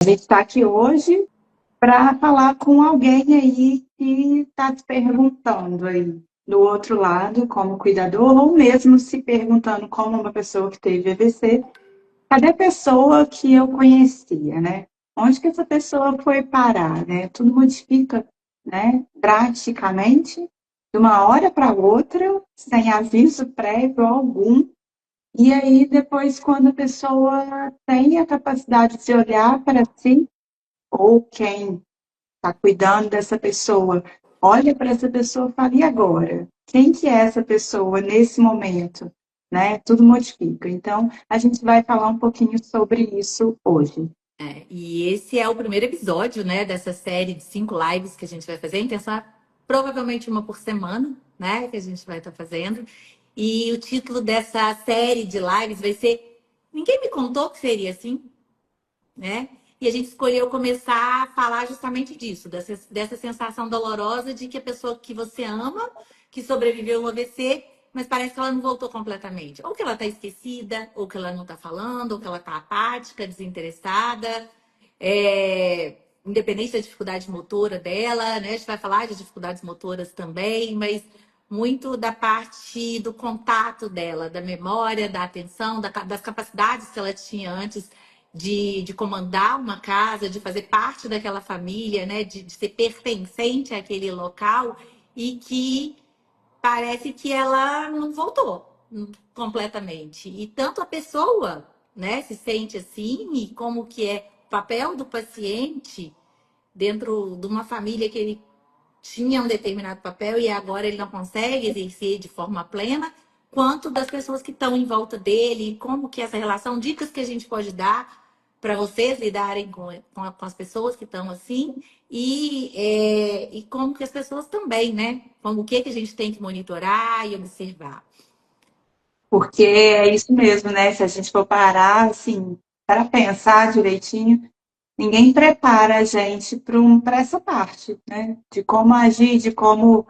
A gente está aqui hoje para falar com alguém aí que está se perguntando aí do outro lado, como cuidador, ou mesmo se perguntando como uma pessoa que teve AVC, cadê a pessoa que eu conhecia, né? Onde que essa pessoa foi parar, né? Tudo modifica, né? Drasticamente, de uma hora para outra, sem aviso prévio algum. E aí, depois, quando a pessoa tem a capacidade de olhar para si, ou quem está cuidando dessa pessoa, olha para essa pessoa e fala, e agora? Quem que é essa pessoa nesse momento? Né? Tudo modifica. Então, a gente vai falar um pouquinho sobre isso hoje. E esse é o primeiro episódio, né, dessa série de 5 lives que a gente vai fazer. A intenção é provavelmente uma por semana, né, que a gente vai estar fazendo. E o título dessa série de lives vai ser Ninguém me contou que seria assim, né? E a gente escolheu começar a falar justamente disso, dessa sensação dolorosa de que a pessoa que você ama, que sobreviveu ao AVC, mas parece que ela não voltou completamente. Ou que ela está esquecida, ou que ela não está falando, ou que ela está apática, desinteressada, independente da dificuldade motora dela, né? A gente vai falar de dificuldades motoras também, mas muito da parte do contato dela, da memória, da atenção, das capacidades que ela tinha antes de comandar uma casa, de fazer parte daquela família, né? De ser pertencente àquele local e que parece que ela não voltou completamente. E tanto a pessoa, né, se sente assim, e como que é o papel do paciente dentro de uma família que ele tinha um determinado papel e agora ele não consegue exercer de forma plena, quanto das pessoas que estão em volta dele, como que essa relação, dicas que a gente pode dar para vocês lidarem com as pessoas que estão assim, e como que as pessoas também, né? Como o que a gente tem que monitorar e observar. Porque é isso mesmo, né? Se a gente for parar, assim, para pensar direitinho, ninguém prepara a gente para essa parte, né? De como agir, de como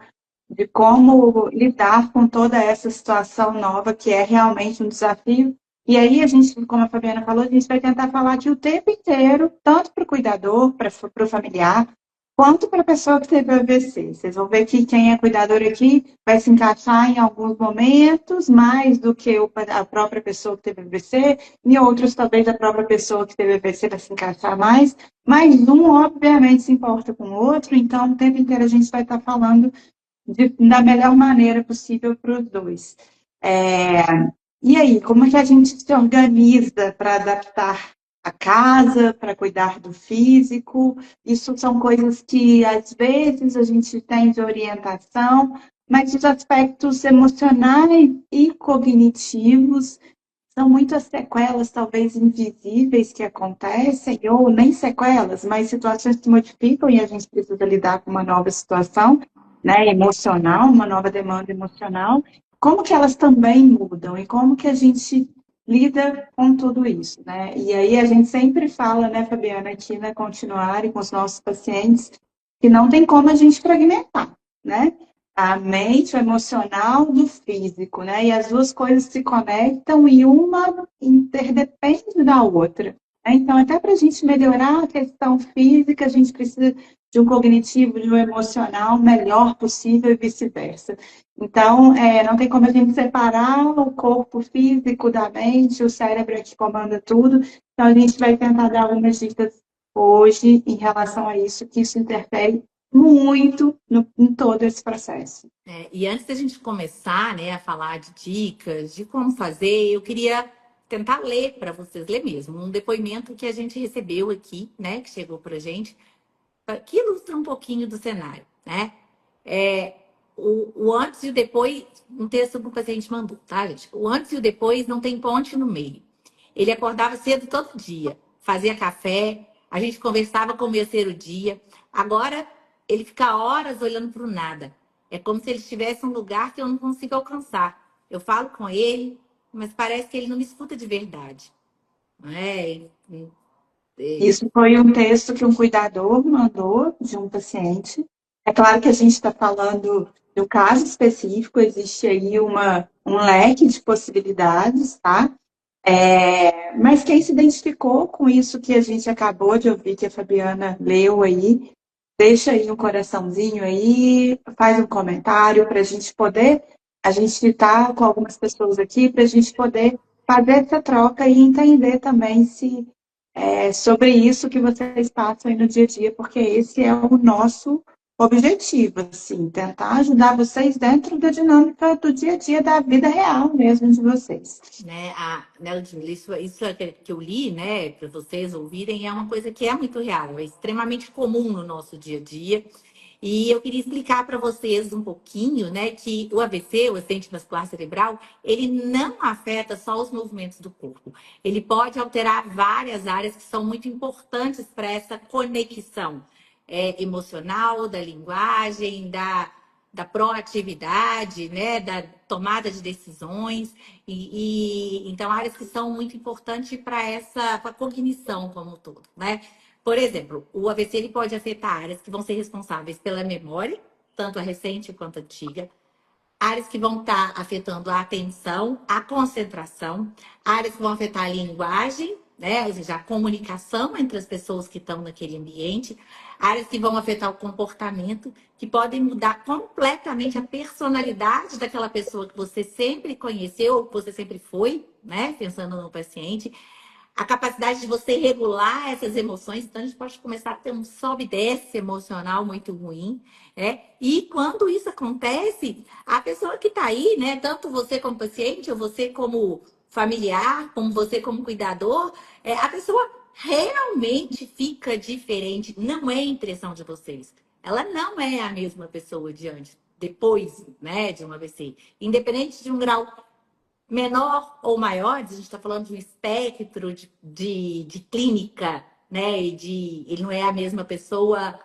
lidar com toda essa situação nova, que é realmente um desafio. E aí a gente, como a Fabiana falou, a gente vai tentar falar aqui o tempo inteiro, tanto para o cuidador, para o familiar, quanto para a pessoa que teve AVC. Vocês vão ver que quem é cuidador aqui vai se encaixar em alguns momentos, mais do que a própria pessoa que teve AVC, em outros talvez a própria pessoa que teve AVC vai se encaixar mais, mas um obviamente se importa com o outro, então o tempo inteiro a gente vai estar falando da melhor maneira possível para os dois. E aí, como é que a gente se organiza para adaptar a casa, para cuidar do físico? Isso são coisas que, às vezes, a gente tem de orientação, mas os aspectos emocionais e cognitivos são muitas sequelas, talvez invisíveis, que acontecem, ou nem sequelas, mas situações que modificam e a gente precisa lidar com uma nova situação, né, emocional, uma nova demanda emocional. Como que elas também mudam e como que a gente lida com tudo isso, né? E aí a gente sempre fala, né, Fabiana, aqui na Continuar e com os nossos pacientes, que não tem como a gente fragmentar, né? A mente, o emocional do físico, né? E as duas coisas se conectam e uma interdepende da outra. Né? Então, até para a gente melhorar a questão física, a gente precisa de um cognitivo, de um emocional melhor possível e vice-versa. Então, não tem como a gente separar o corpo físico da mente, o cérebro é que comanda tudo. Então, a gente vai tentar dar algumas dicas hoje em relação a isso, que isso interfere muito em todo esse processo. E antes da gente começar, né, a falar de dicas, de como fazer, eu queria tentar ler para vocês, ler mesmo, um depoimento que a gente recebeu aqui, né, que chegou para a gente, que ilustra um pouquinho do cenário, né? É, o antes e o depois, um texto que o paciente mandou, tá, gente? O antes e o depois não tem ponte no meio. Ele acordava cedo todo dia, fazia café, a gente conversava como ia ser o dia. Agora, ele fica horas olhando para o nada. É como se ele estivesse em um lugar que eu não consigo alcançar. Eu falo com ele, mas parece que ele não me escuta de verdade. Não é? Isso foi um texto que um cuidador mandou de um paciente. É claro que a gente está falando de um caso específico, existe aí um leque de possibilidades, tá? Mas quem se identificou com isso que a gente acabou de ouvir, que a Fabiana leu aí, deixa aí um coraçãozinho aí, faz um comentário para a gente poder, a gente está com algumas pessoas aqui para a gente poder fazer essa troca e entender também se sobre isso que vocês passam aí no dia a dia, porque esse é o nosso objetivo, assim, tentar ajudar vocês dentro da dinâmica do dia a dia da vida real mesmo de vocês. Né, Ludmilla, isso é que eu li, né, para vocês ouvirem, é uma coisa que é muito real, é extremamente comum no nosso dia a dia. E eu queria explicar para vocês um pouquinho, né, que o AVC, o acidente vascular cerebral, ele não afeta só os movimentos do corpo. Ele pode alterar várias áreas que são muito importantes para essa conexão emocional, da linguagem, da proatividade, né, da tomada de decisões. Então, áreas que são muito importantes para pra cognição como um todo, né? Por exemplo, o AVC ele pode afetar áreas que vão ser responsáveis pela memória, tanto a recente quanto a antiga, áreas que vão estar afetando a atenção, a concentração, áreas que vão afetar a linguagem, né? Ou seja, a comunicação entre as pessoas que estão naquele ambiente, áreas que vão afetar o comportamento, que podem mudar completamente a personalidade daquela pessoa que você sempre conheceu, ou que você sempre foi, né? Pensando no paciente, a capacidade de você regular essas emoções. Então, a gente pode começar a ter um sobe e desce emocional muito ruim, né? E quando isso acontece, a pessoa que está aí, né? Tanto você como paciente, ou você como familiar, como você como cuidador, a pessoa realmente fica diferente. Não é impressão de vocês. Ela não é a mesma pessoa depois, né, de um AVC. Independente de um grau menor ou maior, a gente está falando de um espectro de clínica, né? Ele não é a mesma pessoa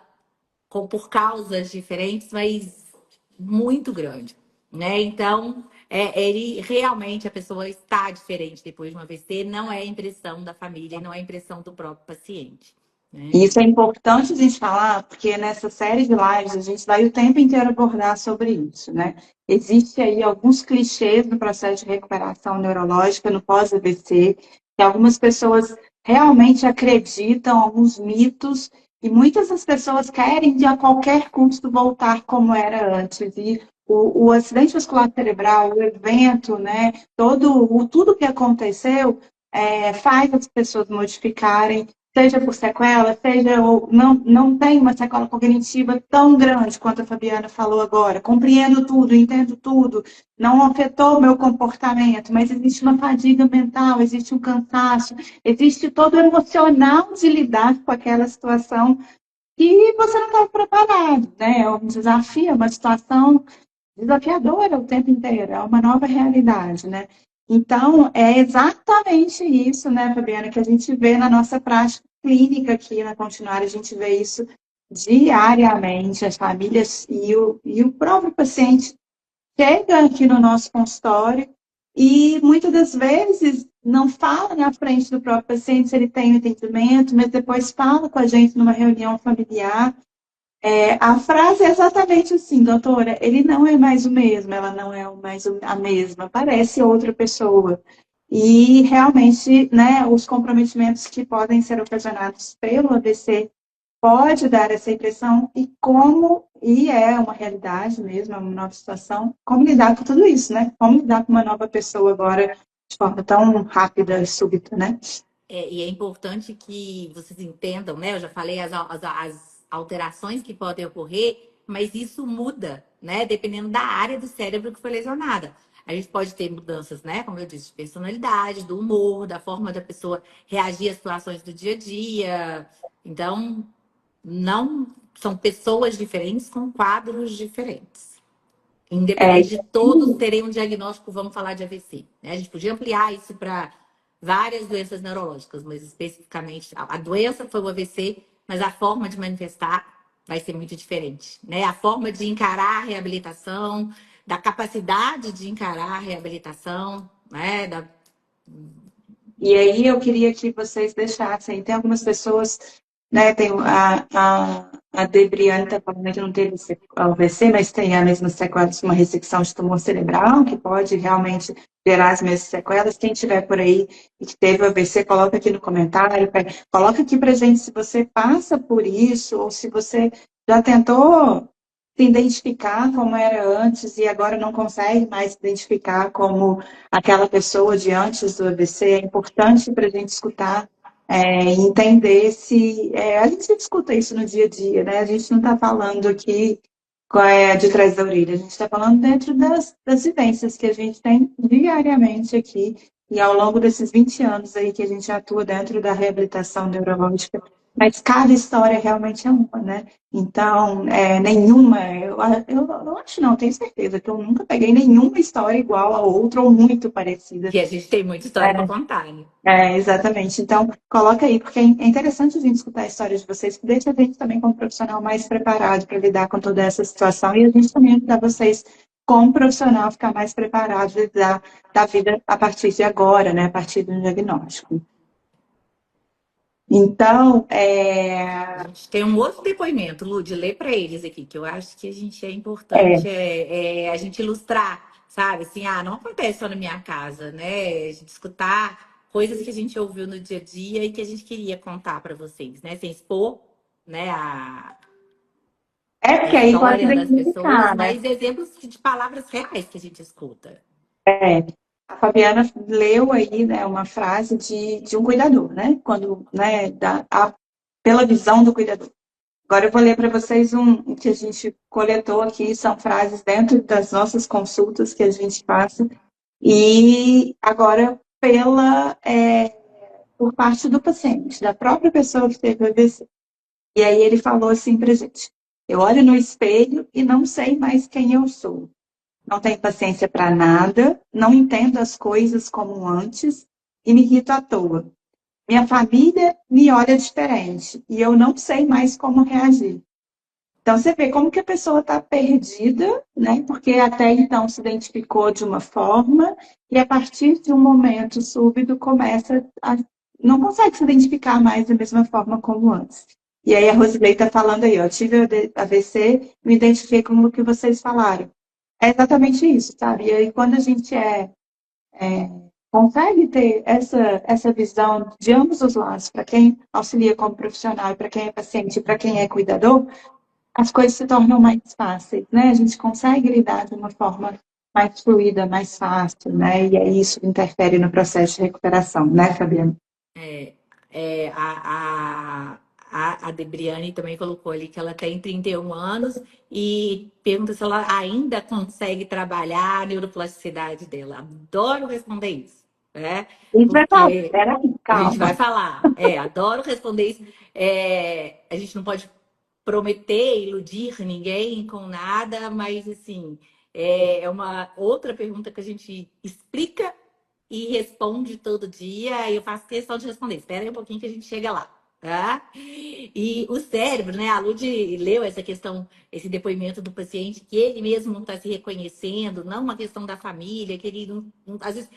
por causas diferentes, mas muito grande, né? Então, ele realmente a pessoa está diferente depois de uma AVC, não é impressão da família, não é impressão do próprio paciente, né? E isso é importante a gente falar, porque nessa série de lives a gente vai o tempo inteiro abordar sobre isso, né? Existe aí alguns clichês no processo de recuperação neurológica no pós-AVC, que algumas pessoas realmente acreditam, alguns mitos, e muitas das pessoas querem de a qualquer custo voltar como era antes. E o acidente vascular cerebral, o evento, né? Tudo que aconteceu faz as pessoas modificarem, seja por sequela, seja ou não tem uma sequela cognitiva tão grande quanto a Fabiana falou agora. Compreendo tudo, entendo tudo, não afetou o meu comportamento, mas existe uma fadiga mental, existe um cansaço, existe todo o emocional de lidar com aquela situação que você não estava preparado, né? É um desafio, é uma situação desafiadora o tempo inteiro, é uma nova realidade, né? Então, é exatamente isso, né, Fabiana, que a gente vê na nossa prática clínica aqui na Continuar, a gente vê isso diariamente, as famílias e o próprio paciente chega aqui no nosso consultório e muitas das vezes não fala na frente do próprio paciente se ele tem o entendimento, mas depois fala com a gente numa reunião familiar. A frase é exatamente assim, doutora, ele não é mais o mesmo, ela não é mais a mesma, parece outra pessoa. E realmente, né, os comprometimentos que podem ser ocasionados pelo AVC pode dar essa impressão e é uma realidade mesmo, é uma nova situação, como lidar com tudo isso, né? Como lidar com uma nova pessoa agora de forma tão rápida e súbita, né? E é importante que vocês entendam, né? Eu já falei as alterações que podem ocorrer, mas isso muda, né? Dependendo da área do cérebro que foi lesionada. A gente pode ter mudanças, né? Como eu disse, de personalidade, do humor, da forma da pessoa reagir às situações do dia a dia. Então, não são pessoas diferentes com quadros diferentes. É, Independente de todos terem um diagnóstico, vamos falar de AVC, né? A gente podia ampliar isso para várias doenças neurológicas, mas especificamente a doença foi o AVC, mas a forma de manifestar vai ser muito diferente, né? A forma de encarar a reabilitação, da capacidade de encarar a reabilitação, né? e aí eu queria que vocês deixassem, tem algumas pessoas, né, tem A Debriane está falando que não teve AVC, mas tem a mesma sequela de uma ressecção de tumor cerebral, que pode realmente gerar as mesmas sequelas. Quem tiver por aí e que teve AVC, coloca aqui no comentário. Coloca aqui pra gente se você passa por isso, ou se você já tentou se identificar como era antes e agora não consegue mais se identificar como aquela pessoa de antes do AVC. É importante para a gente escutar entender se. A gente escuta isso no dia a dia, né? A gente não está falando aqui de trás da orelha, a gente está falando dentro das vivências que a gente tem diariamente aqui e ao longo desses 20 anos aí que a gente atua dentro da reabilitação neurológica. Mas cada história realmente é uma, né? Então, nenhuma, eu acho não, tenho certeza que eu nunca peguei nenhuma história igual a outra ou muito parecida. E a gente tem muita história para contar, né? Exatamente. Então, coloca aí, porque é interessante a gente escutar a história de vocês, que deixa a gente também como profissional mais preparado para lidar com toda essa situação e a gente também ajudar vocês, como profissional, ficar mais preparado de lidar da vida a partir de agora, né? A partir do diagnóstico. Então, A gente tem um outro depoimento, Lud, lê para eles aqui, que eu acho que a gente é importante a gente ilustrar, sabe? Assim, não acontece só na minha casa, né? A gente escutar coisas que a gente ouviu no dia a dia e que a gente queria contar para vocês, né? Sem expor, né, a porque aí pode história das pessoas, identificar, né? mas exemplos de palavras reais que a gente escuta. A Fabiana leu aí, né, uma frase de um cuidador, né? Quando, né, pela visão do cuidador. Agora eu vou ler para vocês um que a gente coletou aqui, são frases dentro das nossas consultas que a gente passa, e agora por parte do paciente, da própria pessoa que teve o AVC. E aí ele falou assim para a gente: eu olho no espelho e não sei mais quem eu sou. Não tenho paciência para nada, não entendo as coisas como antes e me irrito à toa. Minha família me olha diferente e eu não sei mais como reagir. Então, você vê como que a pessoa está perdida, né? Porque até então se identificou de uma forma e a partir de um momento súbito não consegue se identificar mais da mesma forma como antes. E aí a Rosilei está falando aí, ó, tive AVC, me identifiquei com o que vocês falaram. É exatamente isso, sabe? E aí quando a gente consegue ter essa visão de ambos os lados, para quem auxilia como profissional, para quem é paciente, para quem é cuidador, as coisas se tornam mais fáceis, né? A gente consegue lidar de uma forma mais fluida, mais fácil, né? E aí isso interfere no processo de recuperação, né, Fabiana? A Debriane também colocou ali que ela tem 31 anos e pergunta se ela ainda consegue trabalhar a neuroplasticidade dela. Adoro responder isso, né? A gente vai falar, Porque peraí, a gente vai calma. falar. Adoro responder isso. A gente não pode prometer, iludir ninguém com nada, mas assim, é uma outra pergunta que a gente explica e responde todo dia, e eu faço questão de responder. Espera aí um pouquinho que a gente chega lá. Tá? E o cérebro, né? A Lud leu essa questão, esse depoimento do paciente, que ele mesmo não está se reconhecendo, não uma questão da família, que ele às vezes.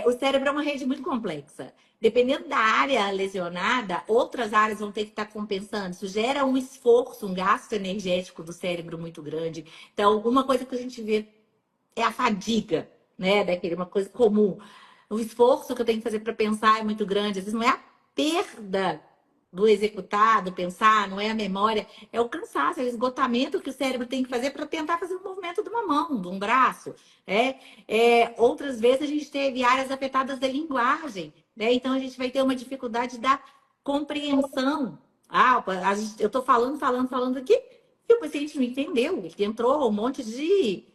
O cérebro é uma rede muito complexa. Dependendo da área lesionada, outras áreas vão ter que estar compensando. Isso gera um esforço, um gasto energético do cérebro muito grande. Então, alguma coisa que a gente vê é a fadiga, né? Daquele, uma coisa comum. O esforço que eu tenho que fazer para pensar é muito grande. Às vezes não é a perda do executar, do pensar, não é a memória, é o cansaço, é o esgotamento que o cérebro tem que fazer para tentar fazer o movimento de uma mão, de um braço. Outras vezes a gente teve áreas afetadas da linguagem, né? Então a gente vai ter uma dificuldade da compreensão. Eu estou falando aqui, e o paciente não entendeu, ele entrou um monte de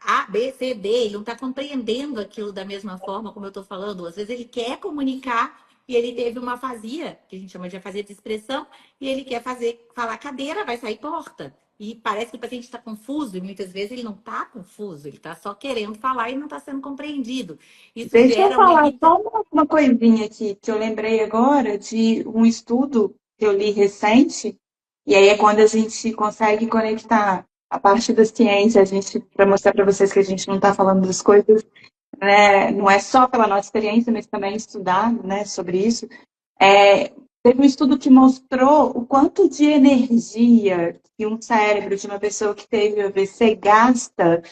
a, B, C, D, ele não está compreendendo aquilo da mesma forma como eu estou falando. Às vezes ele quer comunicar e ele teve uma afasia, que a gente chama de afasia de expressão, e ele quer falar cadeira, vai sair torta. E parece que o paciente está confuso, e muitas vezes ele não está confuso, ele está só querendo falar e não está sendo compreendido. Isso Deixa eu gera uma falar irritação. só uma coisinha aqui, que eu lembrei agora de um estudo que eu li recente, e aí é quando a gente consegue conectar a parte da ciência, para mostrar para vocês que a gente não está falando das coisas, né, não é só pela nossa experiência, mas também estudar, né, sobre isso. Teve um estudo que mostrou o quanto de energia que um cérebro de uma pessoa que teve AVC gasta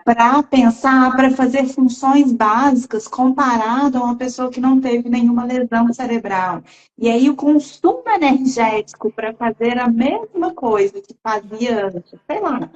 para pensar, para fazer funções básicas, comparado a uma pessoa que não teve nenhuma lesão cerebral. E aí o consumo energético para fazer a mesma coisa que fazia antes, sei lá,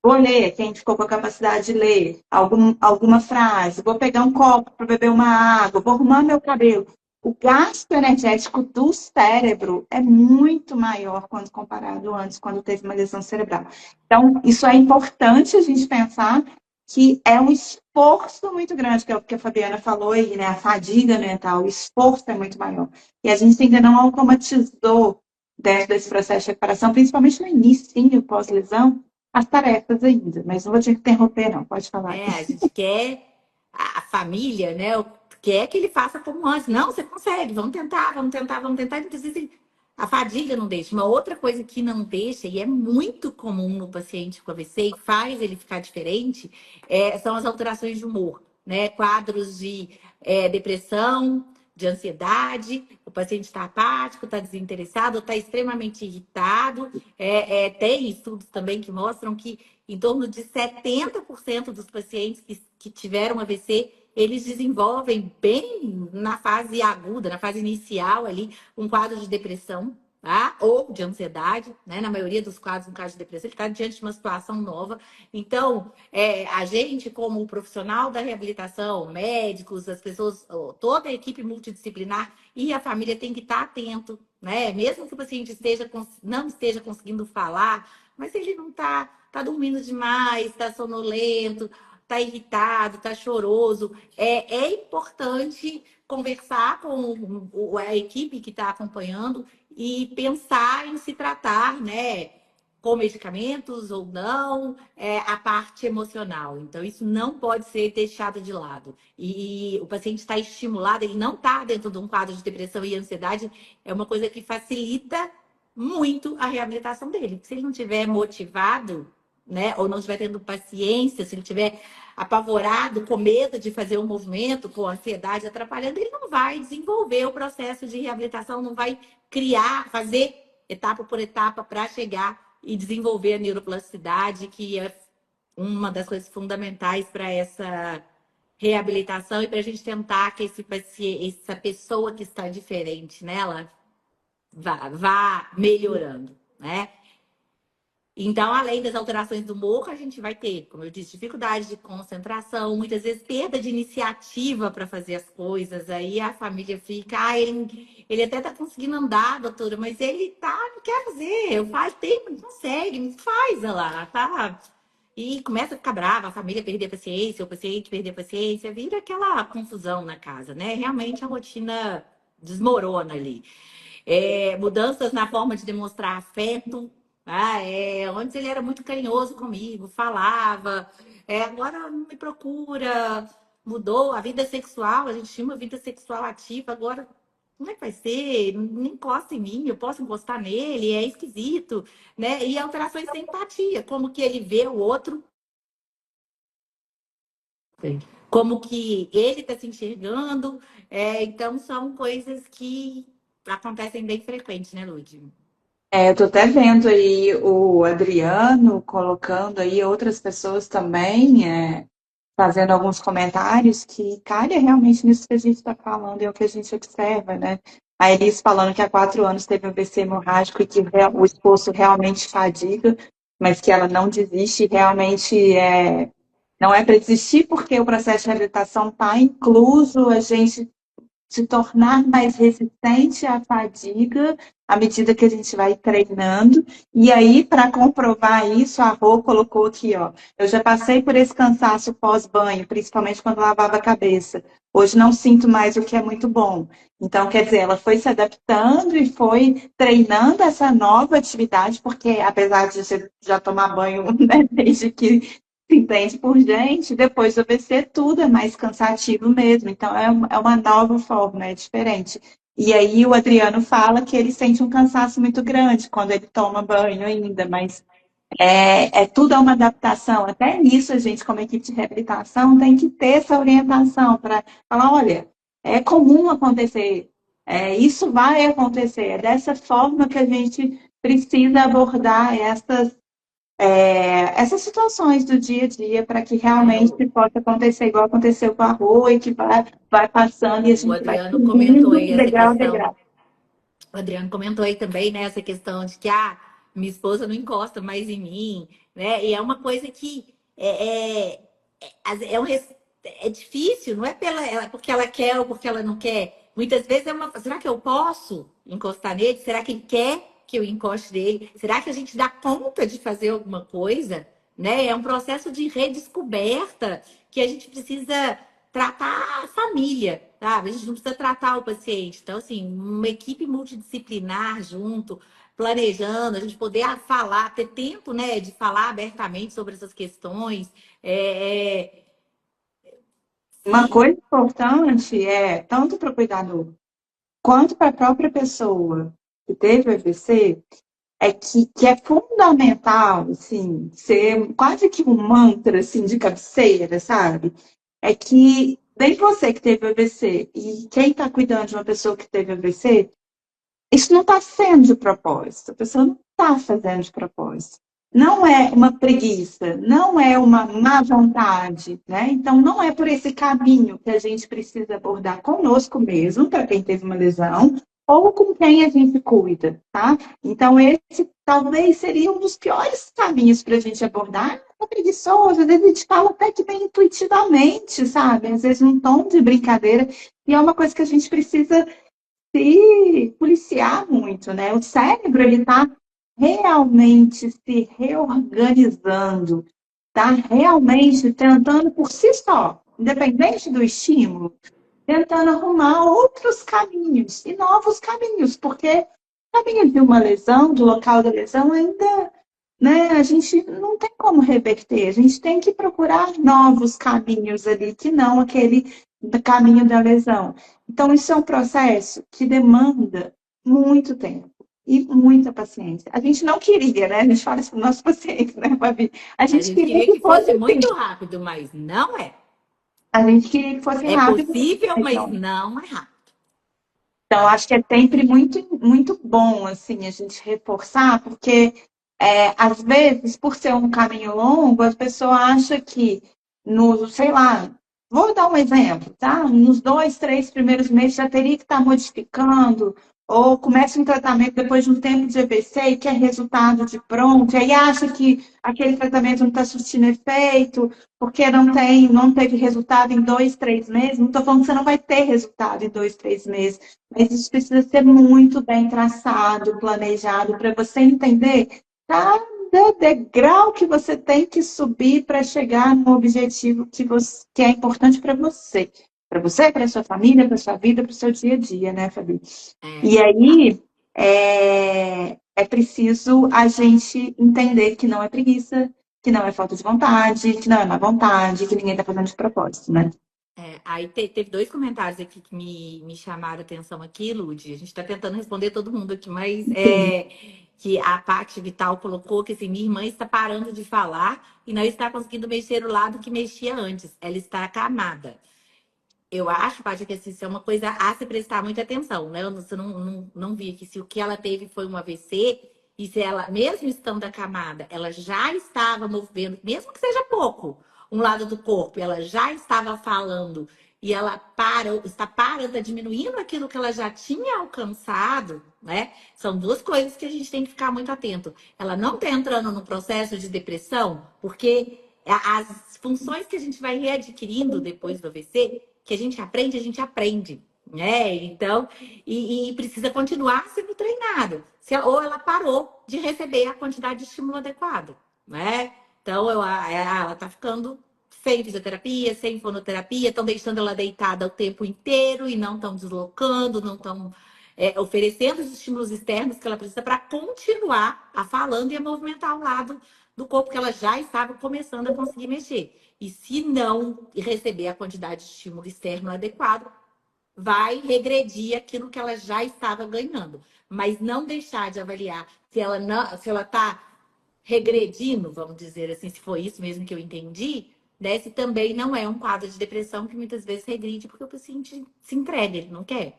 vou ler, quem ficou com a capacidade de ler alguma frase, vou pegar um copo para beber uma água, vou arrumar meu cabelo. O gasto energético do cérebro é muito maior quando comparado antes, quando teve uma lesão cerebral. Então, isso é importante a gente pensar que é um esforço muito grande, que é o que a Fabiana falou aí, né? A fadiga mental, o esforço é muito maior. E a gente ainda não automatizou dentro desse processo de recuperação, principalmente no início, pós-lesão, as tarefas ainda, mas não vou te interromper, não, pode falar. A gente quer a família, né? Quer que ele faça como antes. Não, você consegue, vamos tentar, vamos tentar, vamos tentar. E muitas vezes a fadiga não deixa. Uma outra coisa que não deixa, e é muito comum no paciente com AVC e faz ele ficar diferente, são as alterações de humor, né? Quadros de depressão, de ansiedade, o paciente está apático, está desinteressado, está extremamente irritado. Tem estudos também que mostram que em torno de 70% dos pacientes que tiveram AVC, eles desenvolvem bem na fase aguda, na fase inicial ali, um quadro de depressão, tá? Ou de ansiedade, né? Na maioria dos casos, um caso de depressão, ele está diante de uma situação nova. Então, a gente, como profissional da reabilitação, médicos, as pessoas, toda a equipe multidisciplinar e a família tem que estar atento, né? Mesmo que o paciente não esteja conseguindo falar, mas ele não tá dormindo demais, tá sonolento, tá irritado, tá choroso. É importante conversar com a equipe que está acompanhando e pensar em se tratar, né? Com medicamentos ou não, a parte emocional. Então, isso não pode ser deixado de lado. E o paciente está estimulado, ele não está dentro de um quadro de depressão e ansiedade, é uma coisa que facilita muito a reabilitação dele. Se ele não tiver motivado, né, ou não estiver tendo paciência, se ele tiver apavorado, com medo de fazer um movimento, com ansiedade atrapalhando, ele não vai desenvolver o processo de reabilitação, não vai criar, fazer etapa por etapa para chegar e desenvolver a neuroplasticidade, que é uma das coisas fundamentais para essa reabilitação e para a gente tentar que essa pessoa que está diferente nela vá melhorando, né? Então, além das alterações do humor, a gente vai ter, como eu disse, dificuldade de concentração, muitas vezes perda de iniciativa para fazer as coisas. Aí a família fica, ele até está conseguindo andar, doutora, mas ele não quer fazer, eu faço tempo, não consegue, não faz, olha lá, tá? E começa a ficar brava, a família perder a paciência, o paciente perder a paciência, vira aquela confusão na casa, né? Realmente a rotina desmorona ali. Mudanças na forma de demonstrar afeto. Antes ele era muito carinhoso comigo, falava. Agora não me procura, mudou a vida sexual. A gente tinha uma vida sexual ativa, agora como é que vai ser? Não encosta em mim, eu posso encostar nele, é esquisito, né? E alterações da empatia, como que ele vê o outro, como que ele está se enxergando. Então, são coisas que acontecem bem frequente, né, Lud? Eu tô até vendo aí o Adriano colocando aí outras pessoas também, fazendo alguns comentários que calha realmente nisso que a gente está falando, é o que a gente observa, né? A Elis falando que há 4 anos teve um AVC hemorrágico e que o esforço realmente fadiga, mas que ela não desiste, realmente não é para desistir, porque o processo de reabilitação está incluso a gente se tornar mais resistente à fadiga à medida que a gente vai treinando. E aí, para comprovar isso, a Rô colocou aqui, ó. Eu já passei por esse cansaço pós-banho, principalmente quando lavava a cabeça. Hoje não sinto mais, o que é muito bom. Então, quer dizer, ela foi se adaptando e foi treinando essa nova atividade, porque apesar de você já tomar banho, né, desde que se entende por gente, depois do AVC tudo é mais cansativo mesmo. Então, é uma nova forma, é diferente. E aí o Adriano fala que ele sente um cansaço muito grande quando ele toma banho ainda, mas tudo é uma adaptação. Até nisso a gente, como equipe de reabilitação, tem que ter essa orientação para falar, olha, é comum acontecer. Isso vai acontecer. É dessa forma que a gente precisa abordar essas situações do dia a dia para que É, realmente possa acontecer igual aconteceu com a rua e que vai passando e a o gente vai Adriano comentou subindo aí essa degrau a questão. degrau. O Adriano comentou aí também, né, essa questão de que minha esposa não encosta mais em mim, né? E é uma coisa que é difícil, não é porque ela quer ou porque ela não quer. Muitas vezes será que eu posso encostar nele? Será que ele quer que eu encoste nele? Será que a gente dá conta de fazer alguma coisa? Né? É um processo de redescoberta que a gente precisa tratar a família, sabe? A gente não precisa tratar o paciente. Então, assim, uma equipe multidisciplinar junto, planejando, a gente poder falar, ter tempo, né, de falar abertamente sobre essas questões. É, é, Uma sim, coisa importante tanto para o cuidador quanto para a própria pessoa que teve o AVC, que é fundamental, assim, ser quase que um mantra, assim, de cabeceira, sabe? É que bem você que teve AVC e quem está cuidando de uma pessoa que teve AVC, isso não está sendo de propósito, a pessoa não está fazendo de propósito. Não é uma preguiça, não é uma má vontade, né? Então, não é por esse caminho que a gente precisa abordar conosco mesmo, para quem teve uma lesão, ou com quem a gente cuida, tá? Então, esse talvez seria um dos piores caminhos para a gente abordar. É preguiçoso, às vezes a gente fala até que bem intuitivamente, sabe? Às vezes num tom de brincadeira, e é uma coisa que a gente precisa se policiar muito, né? O cérebro ele está realmente se reorganizando, está realmente tentando por si só, independente do estímulo, tentando arrumar outros caminhos e novos caminhos, porque o caminho de uma lesão, do local da lesão, ainda, né, a gente não tem como reverter, a gente tem que procurar novos caminhos ali, que não aquele do caminho da lesão. Então, isso é um processo que demanda muito tempo e muita paciência. A gente não queria, né? A gente fala isso para os nossos pacientes, né, Fabi? A a gente gente queria queria que que fosse fosse assim. muito rápido, mas não é. A gente queria que fosse É rápido. possível, mas Então, não é rápido. Então, acho que é sempre muito bom assim a gente reforçar, porque às vezes, por ser um caminho longo, a pessoa acha que no, sei lá, vou dar um exemplo, tá? Nos 2, 3 primeiros meses já teria que estar modificando, ou começa um tratamento depois de um tempo de EBC e quer resultado de pronto, e aí acha que aquele tratamento não está surtindo efeito, porque não teve resultado em 2, 3 meses. Não estou falando que você não vai ter resultado em 2, 3 meses, mas isso precisa ser muito bem traçado, planejado, para você entender cada degrau que você tem que subir para chegar no objetivo que é importante para você, para sua família, para sua vida, para o seu dia a dia, né, Fabi? É, E aí é preciso a gente entender que não é preguiça, que não é falta de vontade, que não é má vontade, que ninguém está fazendo de propósito, né? aí teve dois comentários aqui que me chamaram a atenção aqui, Lud. A gente está tentando responder todo mundo aqui, mas Sim. que a Paty Vital colocou que assim, minha irmã está parando de falar e não está conseguindo mexer o lado que mexia antes. Ela está acamada. Eu acho, Paty, que assim, isso é uma coisa a se prestar muita atenção, né? Você não vi aqui se o que ela teve foi um AVC e se ela, mesmo estando acamada, ela já estava movendo, mesmo que seja pouco, um lado do corpo, ela já estava falando e ela está parando, está diminuindo aquilo que ela já tinha alcançado, né? São duas coisas que a gente tem que ficar muito atento. Ela não está entrando no processo de depressão, porque as funções que a gente vai readquirindo depois do AVC que a gente aprende, né? Então, e precisa continuar sendo treinado. Ou ela parou de receber a quantidade de estímulo adequado, né? Então, ela tá ficando sem fisioterapia, sem fonoterapia, estão deixando ela deitada o tempo inteiro e não estão deslocando, não estão oferecendo os estímulos externos que ela precisa para continuar a falando e a movimentar o lado do corpo que ela já estava começando a conseguir mexer. E se não receber a quantidade de estímulo externo adequado, vai regredir aquilo que ela já estava ganhando. Mas não deixar de avaliar se ela está regredindo, vamos dizer assim, se foi isso mesmo que eu entendi, né? Se também não é um quadro de depressão que muitas vezes regride porque o paciente se entrega, ele não quer.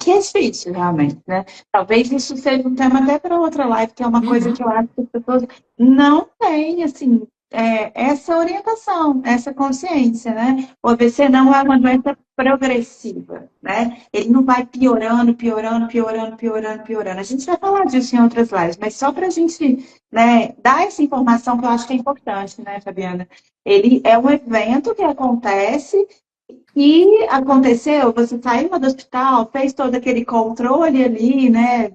Que é difícil, realmente, né? Talvez isso seja um tema até para outra live, que é uma coisa Uhum. que eu acho que as pessoas não têm, assim, essa orientação, essa consciência, né? O AVC não é uma doença progressiva, né? Ele não vai piorando, piorando, piorando, piorando, piorando. A gente vai falar disso em outras lives, mas só para a gente, né, dar essa informação que eu acho que é importante, né, Fabiana? Ele é um evento que acontece e aconteceu, você saiu do hospital, fez todo aquele controle ali, né,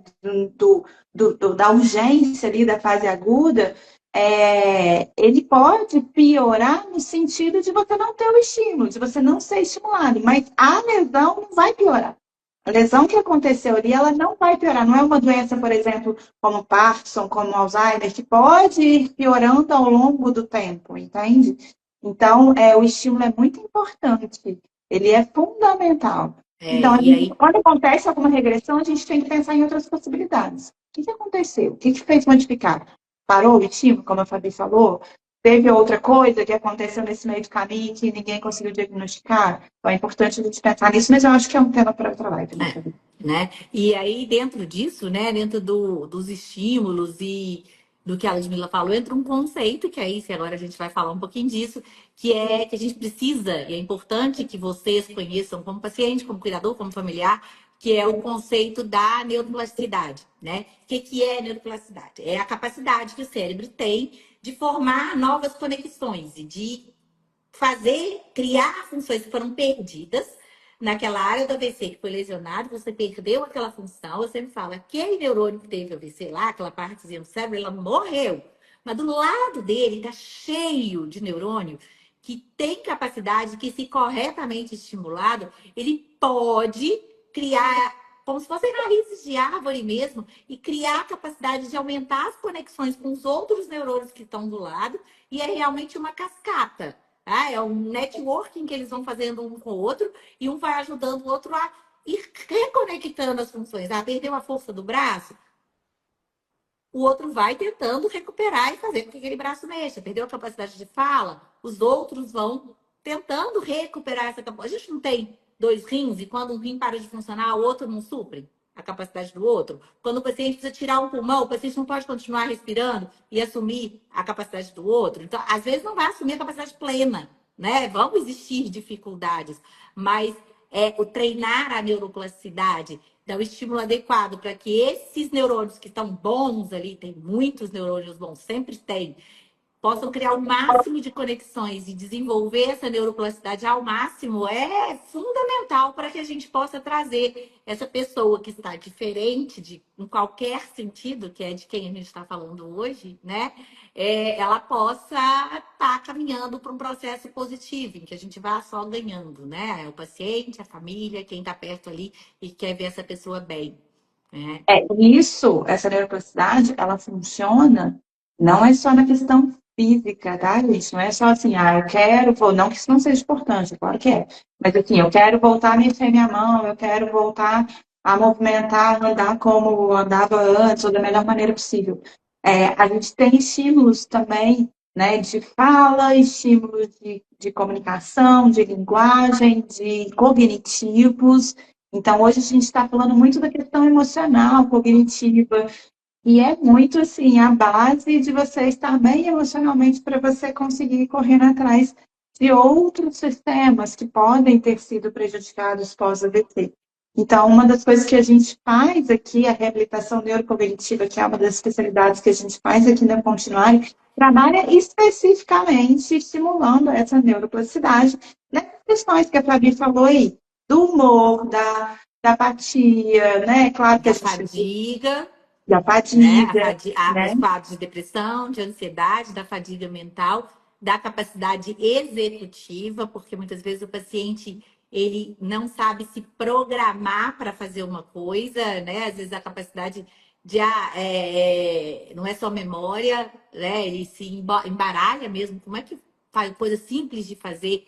da urgência ali da fase aguda, ele pode piorar no sentido de você não ter o estímulo, de você não ser estimulado, mas a lesão não vai piorar. A lesão que aconteceu ali, ela não vai piorar. Não é uma doença, por exemplo, como Parkinson, como Alzheimer, que pode ir piorando ao longo do tempo, entende? Então, o estímulo é muito importante. Ele é fundamental. Então, E aí, quando acontece alguma regressão, a gente tem que pensar em outras possibilidades. O que aconteceu? O que fez modificar? Parou o estímulo, como a Fabi falou? Teve outra coisa que aconteceu nesse meio do caminho que ninguém conseguiu diagnosticar? Então, é importante a gente pensar nisso, mas eu acho que é um tema para outra live, né, Fabi? né? E aí, dentro disso, né, dentro dos estímulos e do que a Ludmilla falou, entra um conceito, que aí, se agora a gente vai falar um pouquinho disso, que é que a gente precisa, e é importante que vocês conheçam como paciente, como cuidador, como familiar, que é o conceito da neuroplasticidade, né? Que é neuroplasticidade? É a capacidade que o cérebro tem de formar novas conexões e de criar funções que foram perdidas naquela área do AVC que foi lesionado, você perdeu aquela função, você me fala, aquele neurônio que teve AVC lá, aquela partezinha do cérebro, ela morreu. Mas do lado dele está cheio de neurônio que tem capacidade que, se corretamente estimulado, ele pode criar, como se fossem raízes de árvore mesmo, e criar a capacidade de aumentar as conexões com os outros neurônios que estão do lado, e é realmente uma cascata. Tá? É um networking que eles vão fazendo um com o outro e um vai ajudando o outro a ir reconectando as funções. Ah, perdeu a força do braço? O outro vai tentando recuperar e fazer com que aquele braço mexa. Perdeu a capacidade de fala? Os outros vão tentando recuperar essa capacidade. A gente não tem dois rins e quando um rim para de funcionar, o outro não supre a capacidade do outro. Quando o paciente precisa tirar um pulmão, o paciente não pode continuar respirando e assumir a capacidade do outro. Então, às vezes não vai assumir a capacidade plena, né? Vão existir dificuldades, mas o treinar a neuroplasticidade, dar o estímulo adequado para que esses neurônios que estão bons ali, tem muitos neurônios bons, sempre tem, possam criar o máximo de conexões e desenvolver essa neuroplasticidade ao máximo, é fundamental para que a gente possa trazer essa pessoa que está diferente em qualquer sentido, que é de quem a gente está falando hoje, né? Ela possa estar caminhando para um processo positivo, em que a gente vá só ganhando, né? O paciente, a família, quem está perto ali e quer ver essa pessoa bem, né? Essa neuroplasticidade, ela funciona, não é só na questão física, tá, gente? Não é só assim, eu quero, não que isso não seja importante, claro que é. Mas assim, eu quero voltar a mexer minha mão, eu quero voltar a movimentar, andar como andava antes, ou da melhor maneira possível. A gente tem estímulos também, né, de fala, estímulos de comunicação, de linguagem, de cognitivos. Então, hoje a gente está falando muito da questão emocional, cognitiva, e é muito assim a base de você estar bem emocionalmente para você conseguir correr atrás de outros sistemas que podem ter sido prejudicados pós-AVC. Então, uma das coisas que a gente faz aqui, a reabilitação neurocognitiva, que é uma das especialidades que a gente faz aqui na Continuare, trabalha especificamente estimulando essa neuroplasticidade, né? Questões que a Fabi falou aí, do humor, da apatia, né? Claro que a Da gente fadiga, da né? fadiga, Os né? quadros de depressão, de ansiedade, da fadiga mental, da capacidade executiva, porque muitas vezes o paciente ele não sabe se programar para fazer uma coisa, né? Às vezes a capacidade de não é só memória, né? Ele se embaralha mesmo. Como é que faz coisa simples de fazer?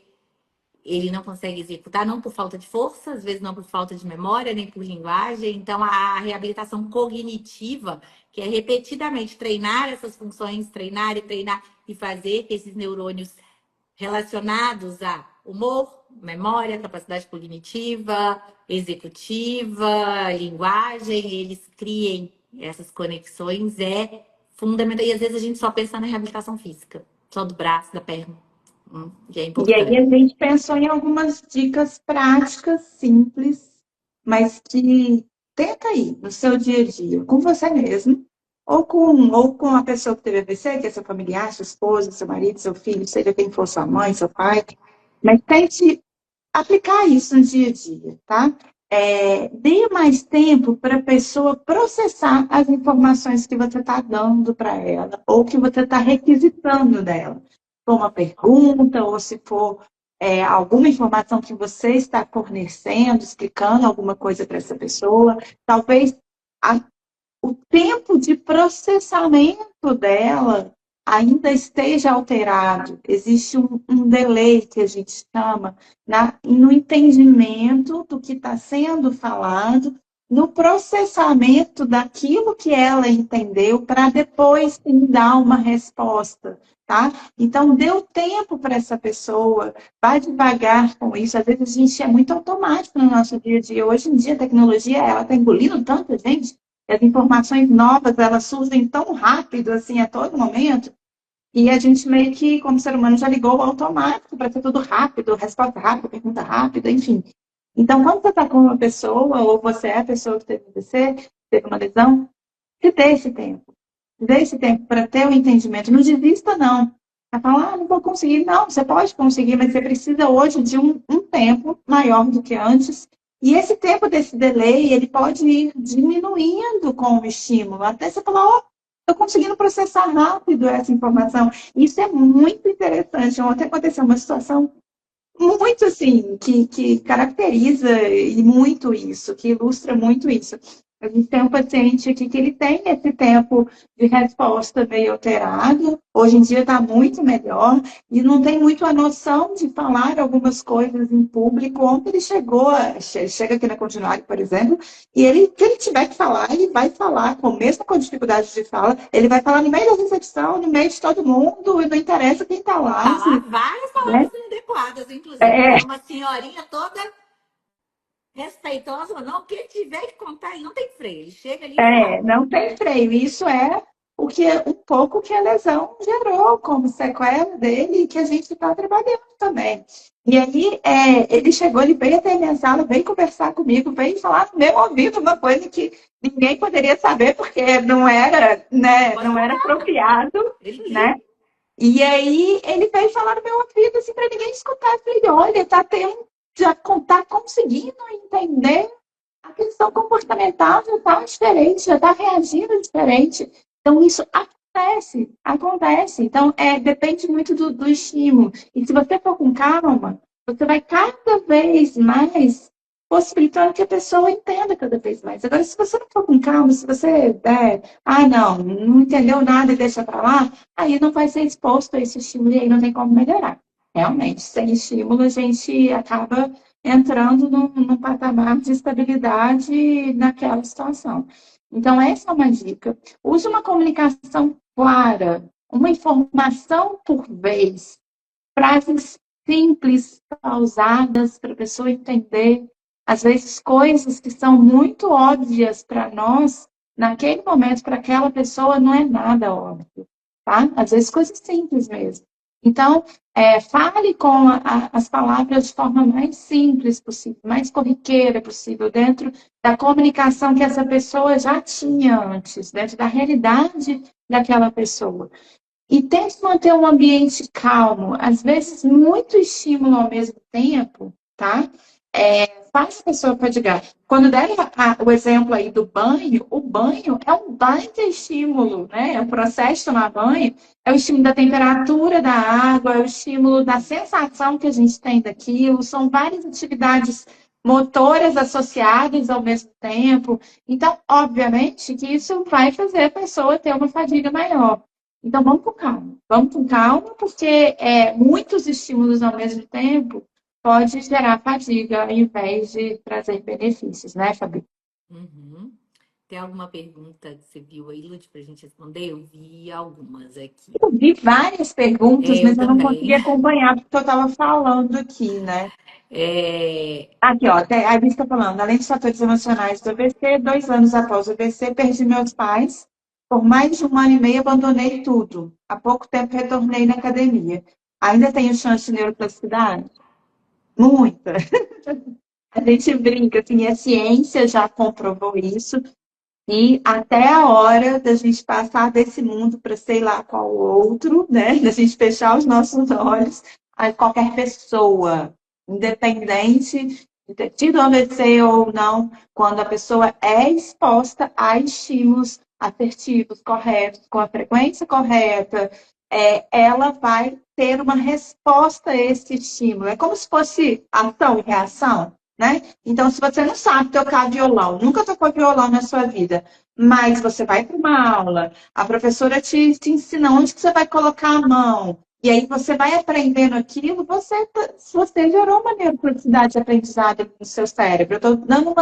Ele não consegue executar, não por falta de força, às vezes não por falta de memória, nem por linguagem. Então, a reabilitação cognitiva, que é repetidamente treinar essas funções, treinar e treinar, e fazer que esses neurônios relacionados a humor, memória, capacidade cognitiva, executiva, linguagem, eles criem essas conexões é fundamental. E às vezes a gente só pensa na reabilitação física, só do braço, da perna, que é E aí importante. a gente pensou em algumas dicas práticas, simples, mas que tenta aí no seu dia a dia, com você mesmo, ou com a pessoa que teve AVC, que é seu familiar, sua esposa, seu marido, seu filho, seja quem for sua mãe, seu pai, mas tente aplicar isso no dia a dia, tá? Dê mais tempo para a pessoa processar as informações que você está dando para ela, ou que você está requisitando dela. Se for uma pergunta, ou se for alguma informação que você está fornecendo, explicando alguma coisa para essa pessoa, talvez a o tempo de processamento dela ainda esteja alterado. Existe um delay, que a gente chama, no entendimento do que está sendo falado, no processamento daquilo que ela entendeu, para depois sim, dar uma resposta. Tá? Então, dê o tempo para essa pessoa, vai devagar com isso. Às vezes a gente é muito automático no nosso dia a dia. Hoje em dia, a tecnologia ela está engolindo tanta gente, as informações novas, elas surgem tão rápido, assim, a todo momento, e a gente meio que, como ser humano, já ligou o automático para ser tudo rápido, resposta rápida, pergunta rápida, enfim. Então, quando você está com uma pessoa, ou você é a pessoa que teve AVC, teve uma lesão, se dê esse tempo. Se dê esse tempo para ter o entendimento. Não desista, não. Vai falar, não vou conseguir. Não, você pode conseguir, mas você precisa hoje de um tempo maior do que antes. E esse tempo desse delay, ele pode ir diminuindo com o estímulo. Até você falar, ó, estou conseguindo processar rápido essa informação. Isso é muito interessante. Ontem aconteceu uma situação muito assim, que caracteriza e muito isso, que ilustra muito isso. A gente tem um paciente aqui que ele tem esse tempo de resposta meio alterado, hoje em dia está muito melhor, e não tem muito a noção de falar algumas coisas em público. Ontem ele chega aqui na Continuare, por exemplo, e ele, que ele tiver que falar, ele vai falar, mesmo com dificuldade de fala, ele vai falar no meio da recepção, no meio de todo mundo, e não interessa quem está lá, Falar assim, várias né? palavras inadequadas, inclusive. É, É uma senhorinha toda respeitosa ou não, quem tiver que contar aí não tem freio. Ele chega ali e fala. não tem freio. Isso é um pouco que a lesão gerou como sequela dele e que a gente está trabalhando também. E aí ele chegou, ele veio até a minha sala, veio conversar comigo, veio falar no meu ouvido uma coisa que ninguém poderia saber, porque não era, né, Pode não era contar. apropriado, Ele né? livre. E aí ele veio falar no meu ouvido, assim, para ninguém escutar. Eu falei, olha, já tá conseguindo entender a questão comportamental, já está diferente, já está reagindo diferente. Então, isso acontece. Então, depende muito do estímulo. E se você for com calma, você vai cada vez mais possibilitando que a pessoa entenda cada vez mais. Agora, se você não for com calma, se você não entendeu nada e deixa para lá, aí não vai ser exposto a esse estímulo e aí não tem como melhorar. Realmente, sem estímulo, a gente acaba entrando num patamar de estabilidade naquela situação. Então, essa é uma dica. Use uma comunicação clara, uma informação por vez, frases simples, pausadas, para a pessoa entender. Às vezes, coisas que são muito óbvias para nós, naquele momento, para aquela pessoa, não é nada óbvio. Tá? Às vezes, coisas simples mesmo. Então, fale com as palavras de forma mais simples possível, mais corriqueira possível, dentro da comunicação que essa pessoa já tinha antes, dentro da realidade daquela pessoa. E tente manter um ambiente calmo. Às vezes, muito estímulo ao mesmo tempo, tá? Faz a pessoa fadigar. Quando der o exemplo aí do banho, o banho é um baita estímulo, né? O processo de tomar banho é o estímulo da temperatura da água, é o estímulo da sensação que a gente tem daquilo. São várias atividades motoras associadas ao mesmo tempo. Então, obviamente, que isso vai fazer a pessoa ter uma fadiga maior. Então, vamos com calma. Vamos com calma, porque muitos estímulos ao mesmo tempo pode gerar fadiga ao invés de trazer benefícios, né, Fabi? Uhum. Tem alguma pergunta que você viu aí, Lud, para a gente responder? Eu vi algumas aqui. Eu vi várias perguntas, Eu mas eu não também. consegui acompanhar porque eu estava falando aqui, né? É, Aqui, ó, a Bia está falando, além dos fatores emocionais do AVC, 2 anos após o AVC, perdi meus pais. Por mais de 1 ano e meio, abandonei tudo. Há pouco tempo, retornei na academia. Ainda tenho chance de neuroplasticidade? Muita. A gente brinca, assim, a ciência já comprovou isso. E até a hora da gente passar desse mundo para sei lá qual outro, né? Da gente fechar os nossos olhos, a qualquer pessoa, independente de ter tido AVC ou não, quando a pessoa é exposta a estímulos assertivos, corretos, com a frequência correta, ela vai ter uma resposta a esse estímulo. É como se fosse ação e reação, né? Então, se você não sabe tocar violão, nunca tocou violão na sua vida, mas você vai para uma aula, a professora te ensina onde que você vai colocar a mão, e aí você vai aprendendo aquilo, você gerou uma neuroplasticidade de aprendizado no seu cérebro. Eu estou dando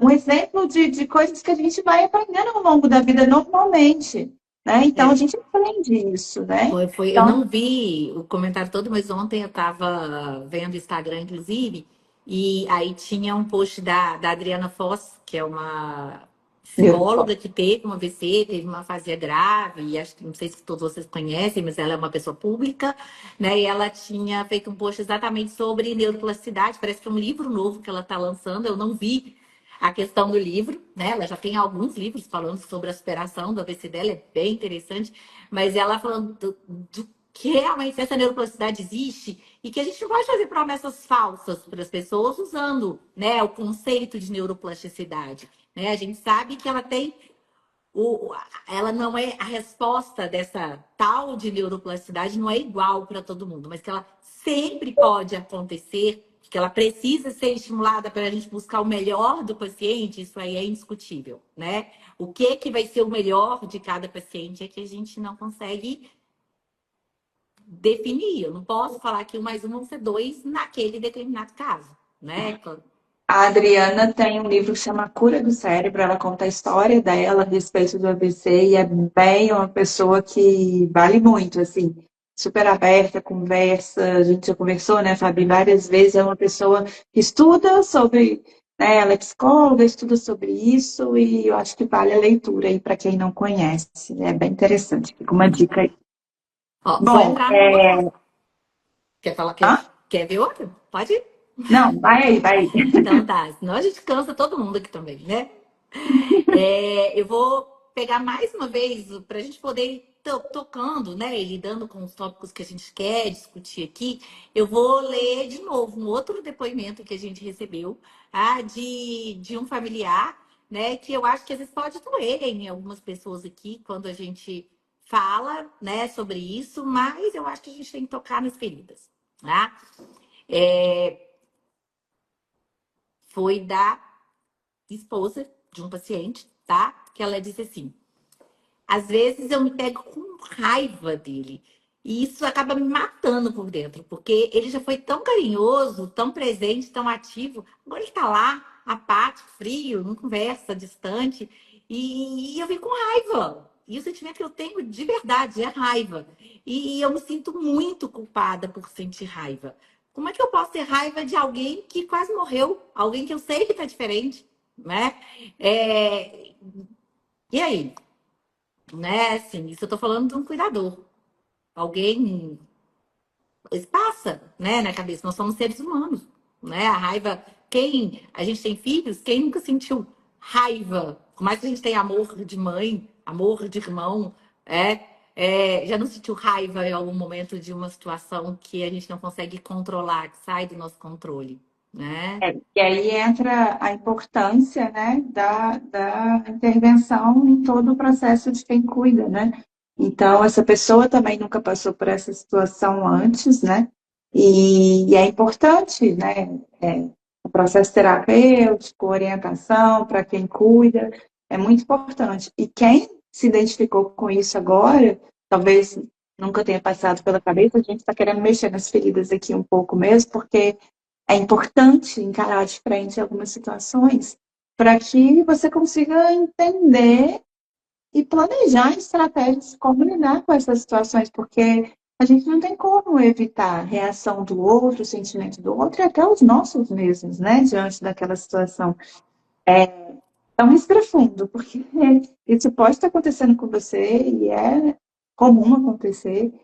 um exemplo de coisas que a gente vai aprendendo ao longo da vida normalmente, né? Então, a é, gente aprende isso, né? eu Então, não vi o comentário todo, mas ontem eu estava vendo o Instagram, inclusive, e aí tinha um post da Adriana Foss, que é uma psicóloga que teve uma AVC, teve uma afasia grave, e acho que não sei se todos vocês conhecem, mas ela é uma pessoa pública, né? E ela tinha feito um post exatamente sobre neuroplasticidade, parece que é um livro novo que ela está lançando, eu não vi a questão do livro, né? Ela já tem alguns livros falando sobre a superação do AVC dela, é bem interessante, mas ela falando do que realmente essa neuroplasticidade existe e que a gente não pode fazer promessas falsas para as pessoas usando, né, o conceito de neuroplasticidade. Né? A gente sabe que ela tem ela não é a resposta dessa tal de neuroplasticidade não é igual para todo mundo, mas que ela sempre pode acontecer, que ela precisa ser estimulada para a gente buscar o melhor do paciente, isso aí é indiscutível, né? O que vai ser o melhor de cada paciente é que a gente não consegue definir. Eu não posso falar que um mais um vão ser dois naquele determinado caso, né? a Adriana tem um livro que chama A Cura do Cérebro. Ela conta a história dela a respeito do AVC e é bem uma pessoa que vale muito, assim, super aberta, conversa. A gente já conversou, né, Fabi, várias vezes. É uma pessoa que estuda sobre, né, ela é psicóloga, estuda sobre isso e eu acho que vale a leitura aí para quem não conhece. É bem interessante. Fica uma dica aí. Ó, vou Bom, entrar num outro. Quer falar? hã? Quer ver outro? Pode ir. Não, vai aí, vai aí. Então tá, senão a gente cansa todo mundo aqui também, né? Eu vou pegar mais uma vez para a gente poder ir tocando, né, e lidando com os tópicos que a gente quer discutir aqui. Eu vou ler de novo um outro depoimento que a gente recebeu, de um familiar, né, que eu acho que às vezes pode doer em algumas pessoas aqui quando a gente fala, né, sobre isso, mas eu acho que a gente tem que tocar nas feridas, tá? Foi da esposa de um paciente, tá? Que ela disse assim: às vezes eu me pego com raiva dele. E isso acaba me matando por dentro, porque ele já foi tão carinhoso, tão presente, tão ativo. Agora ele tá lá, apático, frio, não conversa, distante. E eu fico com raiva. E o sentimento que eu tenho de verdade é raiva. E eu me sinto muito culpada por sentir raiva. Como é que eu posso ter raiva de alguém que quase morreu? Alguém que eu sei que tá diferente, né? É... E aí? Né? Assim, isso eu tô falando de um cuidador. Alguém. Isso passa, né, na cabeça. Nós somos seres humanos, né? A raiva. Quem. A gente tem filhos, quem nunca sentiu raiva? Por mais que a gente tenha amor de mãe, amor de irmão, já não sentiu raiva em algum momento de uma situação que a gente não consegue controlar, que sai do nosso controle, né? E aí entra a importância, né, da intervenção em todo o processo de quem cuida, né? Então, essa pessoa também nunca passou por essa situação antes, né? E é importante, né, o processo terapêutico, orientação para quem cuida, é muito importante. E quem se identificou com isso agora, talvez nunca tenha passado pela cabeça, a gente está querendo mexer nas feridas aqui um pouco mesmo, porque é importante encarar de frente algumas situações para que você consiga entender e planejar estratégias de como lidar com essas situações, porque a gente não tem como evitar a reação do outro, o sentimento do outro e até os nossos mesmos, né, diante daquela situação. É um profundo, porque isso pode estar acontecendo com você e é comum acontecer,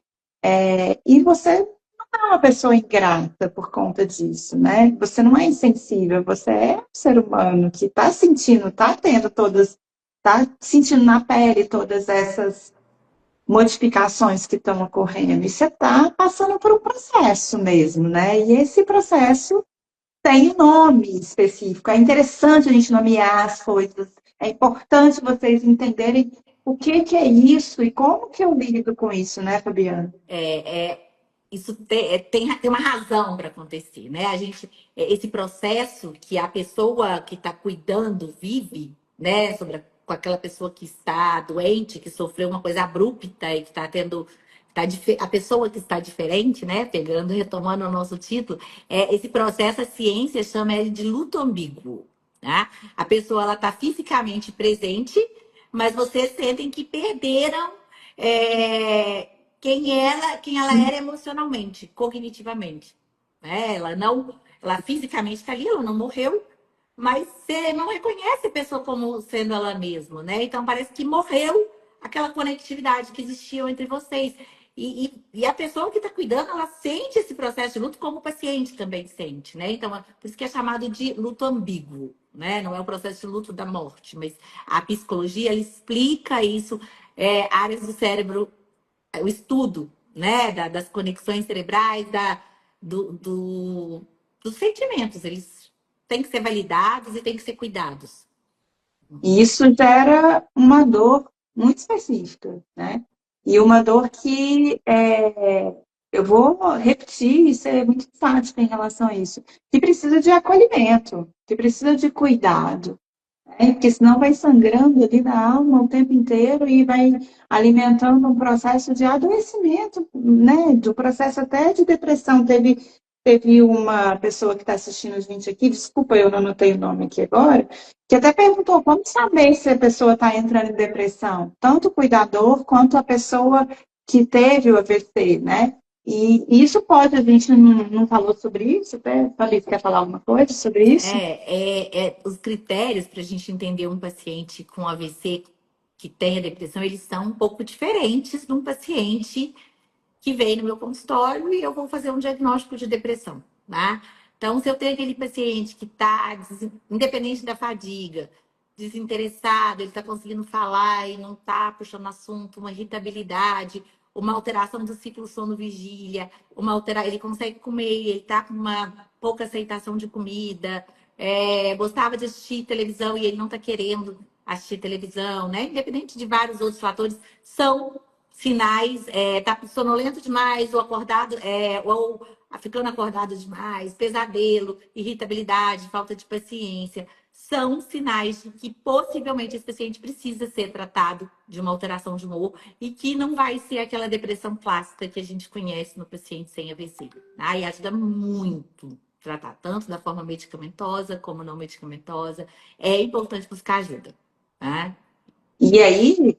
e você não é uma pessoa ingrata por conta disso, né? Você não é insensível, você é um ser humano que está sentindo, está tendo todas, está sentindo na pele todas essas modificações que estão ocorrendo. E você está passando por um processo mesmo, né? E esse processo tem um nome específico. É interessante a gente nomear as coisas. É importante vocês entenderem o que, que é isso e como que eu lido com isso, né, Fabiana? Isso tem uma razão para acontecer, né? Esse processo que a pessoa que está cuidando vive, né, com aquela pessoa que está doente, que sofreu uma coisa abrupta e que está tendo a pessoa que está diferente, né? Pegando, retomando o nosso título, esse processo a ciência chama ele de luto ambíguo, né? A pessoa ela está fisicamente presente, mas vocês sentem que perderam é, quem ela era emocionalmente, cognitivamente. Né? Ela fisicamente está ali, ela não morreu, mas você não reconhece a pessoa como sendo ela mesma, né? Então parece que morreu aquela conectividade que existia entre vocês. E a pessoa que está cuidando, ela sente esse processo de luto como o paciente também sente, né? Então, por isso que é chamado de luto ambíguo, né? Não é o processo de luto da morte, mas a psicologia, ela explica isso, áreas do cérebro, o estudo, né, das conexões cerebrais, do, do- dos sentimentos. Eles têm que ser validados e têm que ser cuidados. E isso gera uma dor muito específica, né? E uma dor que eu vou repetir e ser muito enfática em relação a isso, que precisa de acolhimento, que precisa de cuidado, né? Porque senão vai sangrando ali na alma o tempo inteiro e vai alimentando um processo de adoecimento, né? Do processo até de depressão. Teve uma pessoa que está assistindo a gente aqui, desculpa, eu não anotei o nome aqui agora, que até perguntou como saber se a pessoa está entrando em depressão, tanto o cuidador quanto a pessoa que teve o AVC, né? E isso pode, a gente não falou sobre isso, até falei, quer falar alguma coisa sobre isso? Os critérios para a gente entender um paciente com AVC que tenha depressão, eles são um pouco diferentes de um paciente que vem no meu consultório e eu vou fazer um diagnóstico de depressão, né? Então, se eu tenho aquele paciente que está, independente da fadiga, desinteressado, ele está conseguindo falar e não está puxando assunto, uma irritabilidade, uma alteração do ciclo sono-vigília, ele consegue comer, ele está com uma pouca aceitação de comida, gostava de assistir televisão e ele não está querendo assistir televisão, né? Independente de vários outros fatores, são sinais, tá sonolento demais, ou acordado, ou ficando acordado demais, pesadelo, irritabilidade, falta de paciência, são sinais de que possivelmente esse paciente precisa ser tratado de uma alteração de humor e que não vai ser aquela depressão clássica que a gente conhece no paciente sem AVC. Aí ajuda muito tratar tanto da forma medicamentosa como não medicamentosa. É importante buscar ajuda. Tá? E aí,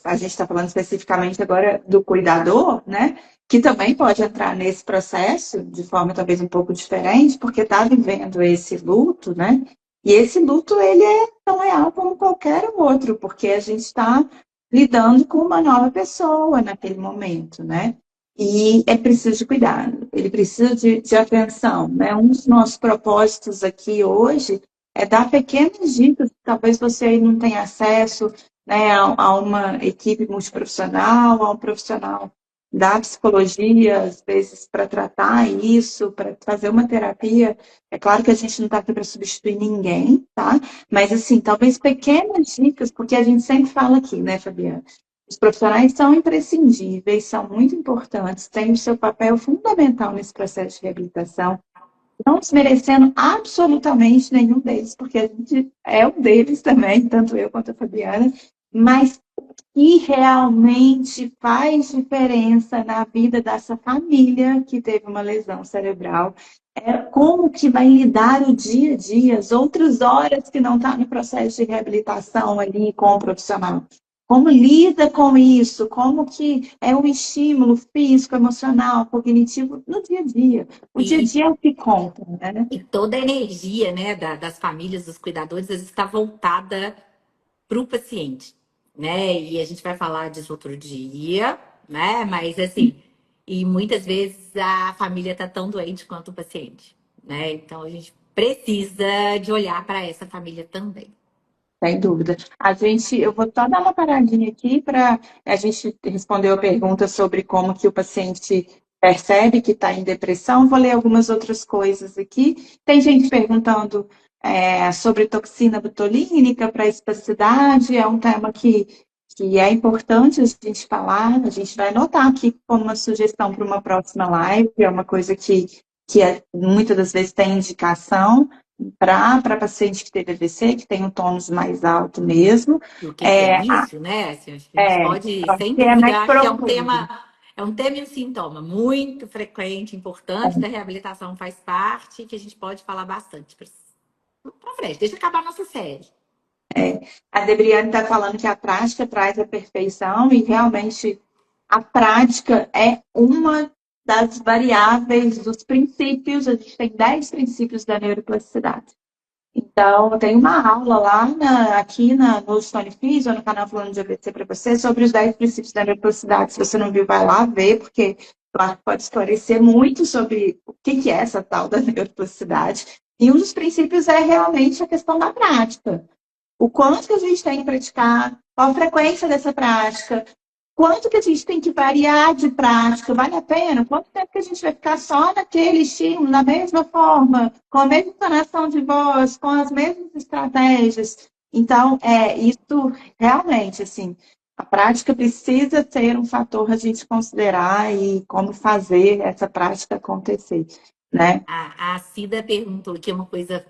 a gente está falando especificamente agora do cuidador, né? Que também pode entrar nesse processo de forma talvez um pouco diferente, porque está vivendo esse luto, né? E esse luto, ele é tão real como qualquer outro, porque a gente está lidando com uma nova pessoa naquele momento, né? E é preciso de cuidado, ele precisa de atenção, né? Um dos nossos propósitos aqui hoje é dar pequenas dicas, talvez você aí não tenha acesso, né, a uma equipe multiprofissional, a um profissional da psicologia, às vezes, para tratar isso, para fazer uma terapia. É claro que a gente não está aqui para substituir ninguém, tá? Mas, assim, talvez pequenas dicas, porque a gente sempre fala aqui, né, Fabiana? Os profissionais são imprescindíveis, são muito importantes, têm o seu papel fundamental nesse processo de reabilitação, não desmerecendo absolutamente nenhum deles, porque a gente é um deles também, tanto eu quanto a Fabiana, mas que realmente faz diferença na vida dessa família que teve uma lesão cerebral. É como que vai lidar o dia a dia, as outras horas que não está no processo de reabilitação ali com o profissional. Como lida com isso? Como que é o estímulo físico, emocional, cognitivo no dia a dia? O dia a E, dia é o que conta, né? e toda a energia, né, das famílias, dos cuidadores, às vezes está voltada para o paciente, né? E a gente vai falar disso outro dia, né? Mas assim, e muitas vezes a família está tão doente quanto o paciente, né? Então a gente precisa de olhar para essa família também. Sem dúvida. Eu vou só dar uma paradinha aqui para a gente responder a pergunta sobre como que o paciente percebe que está em depressão. Vou ler algumas outras coisas aqui. Tem gente perguntando sobre toxina botulínica para espasticidade. É um tema que é importante a gente falar. A gente vai anotar aqui como uma sugestão para uma próxima live. É uma coisa muitas das vezes tem indicação para paciente que teve AVC, que tem um tônus mais alto mesmo. E o que é É, isso, né? Assim, acho que a gente pode, sem que é mais dúvida, que profundo. é um tema e um sintoma muito frequente, importante da reabilitação, faz parte, que a gente pode falar bastante para frente. Deixa eu acabar a nossa série. A Debriane está falando que a prática traz a perfeição e realmente a prática é uma das variáveis dos princípios. A gente tem 10 princípios da neuroplasticidade. Então, tem uma aula lá no Stone Physio, no canal Falando de AVC para você, sobre os 10 princípios da neuroplasticidade. Se você não viu, vai lá ver, porque lá pode esclarecer muito sobre o que é essa tal da neuroplasticidade. E um dos princípios é realmente a questão da prática. O quanto que a gente tem que praticar, qual a frequência dessa prática, quanto que a gente tem que variar de prática, vale a pena? Quanto tempo que a gente vai ficar só naquele estímulo, da mesma forma, com a mesma entonação de voz, com as mesmas estratégias? Então, isso realmente, assim, a prática precisa ser um fator a gente considerar e como fazer essa prática acontecer, né? A Cida perguntou que é uma coisa